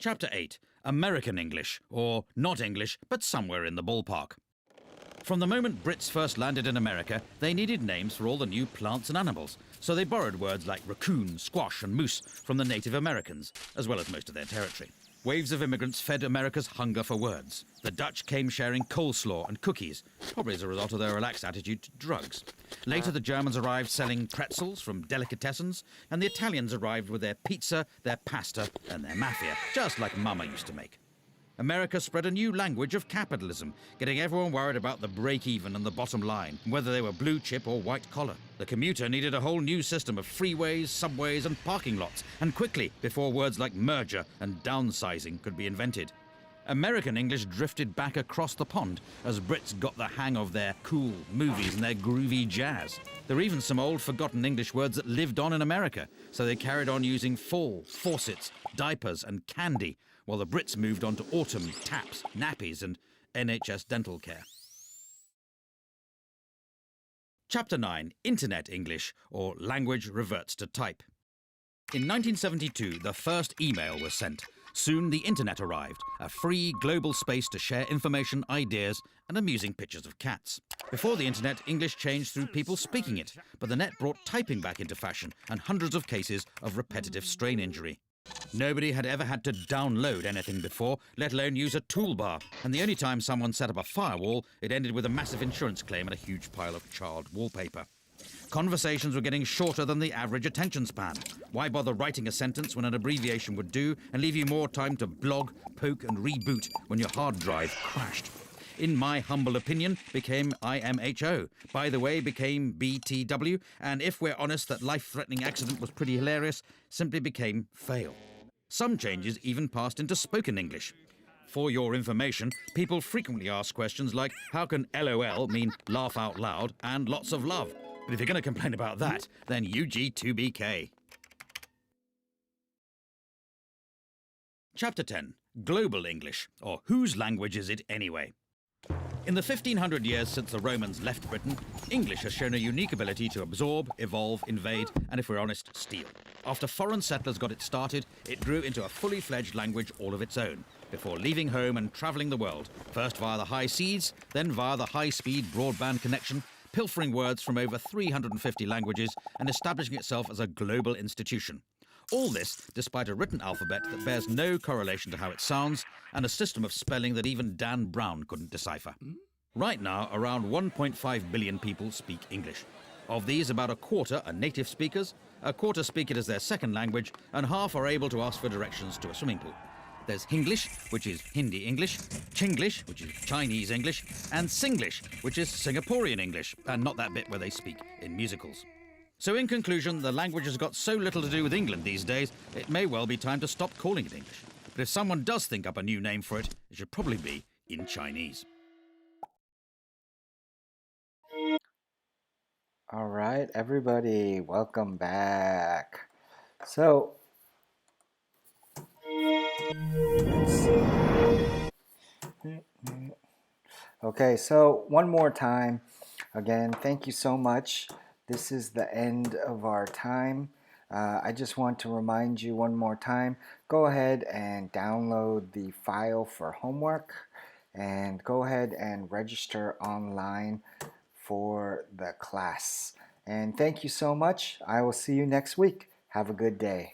Chapter 8, American English, or not English, but somewhere in the ballpark. From the moment Brits first landed in America, they needed names for all the new plants and animals, so they borrowed words like raccoon, squash and moose from the Native Americans, as well as most of their territory. Waves of immigrants fed America's hunger for words. The Dutch came sharing coleslaw and cookies, probably as a result of their relaxed attitude to drugs. Later, the Germans arrived selling pretzels from delicatessens, and the Italians arrived with their pizza, their pasta, and their mafia, just like Mama used to make. America spread a new language of capitalism, getting everyone worried about the break-even and the bottom line, whether they were blue chip or white collar. The commuter needed a whole new system of freeways, subways and parking lots, and quickly, before words like merger and downsizing could be invented. American English drifted back across the pond as Brits got the hang of their cool movies and their groovy jazz. There were even some old forgotten English words that lived on in America, so they carried on using fall, faucets, diapers and candy, while the Brits moved on to autumn, taps, nappies and NHS dental care. Chapter 9, Internet English, or Language Reverts to Type. In 1972, the first email was sent. Soon the internet arrived, a free global space to share information, ideas and amusing pictures of cats. Before the internet, English changed through people speaking it, but the net brought typing back into fashion and hundreds of cases of repetitive strain injury. Nobody had ever had to download anything before, let alone use a toolbar, and the only time someone set up a firewall, it ended with a massive insurance claim and a huge pile of charred wallpaper. Conversations were getting shorter than the average attention span. Why bother writing a sentence when an abbreviation would do and leave you more time to blog, poke and reboot when your hard drive crashed? In my humble opinion, became IMHO. By the way, became BTW, and if we're honest that life-threatening accident was pretty hilarious, simply became fail. Some changes even passed into spoken English. For your information, people frequently ask questions like, how can LOL mean laugh out loud and lots of love? But if you're going to complain about that, then UG2BK. Chapter 10, Global English, or whose language is it anyway? In the 1500 years since the Romans left Britain, English has shown a unique ability to absorb, evolve, invade, and if we're honest, steal. After foreign settlers got it started, it grew into a fully fledged language all of its own, before leaving home and travelling the world, first via the high seas, then via the high-speed broadband connection, pilfering words from over 350 languages and establishing itself as a global institution. All this despite a written alphabet that bears no correlation to how it sounds and a system of spelling that even Dan Brown couldn't decipher. Right now, around 1.5 billion people speak English. Of these, about a quarter are native speakers, a quarter speak it as their second language, and half are able to ask for directions to a swimming pool. There's Hinglish, which is Hindi English, Chinglish, which is Chinese English, and Singlish, which is Singaporean English, and not that bit where they speak in musicals. So in conclusion, the language has got so little to do with England these days, it may well be time to stop calling it English. But if someone does think up a new name for it, it should probably be in Chinese. All right, everybody, welcome back. So, okay, so one more time. Again, thank you so much. This is the end of our time. I just want to remind you one more time, go ahead and download the file for homework and go ahead and register online for the class. And thank you so much. I will see you next week. Have a good day.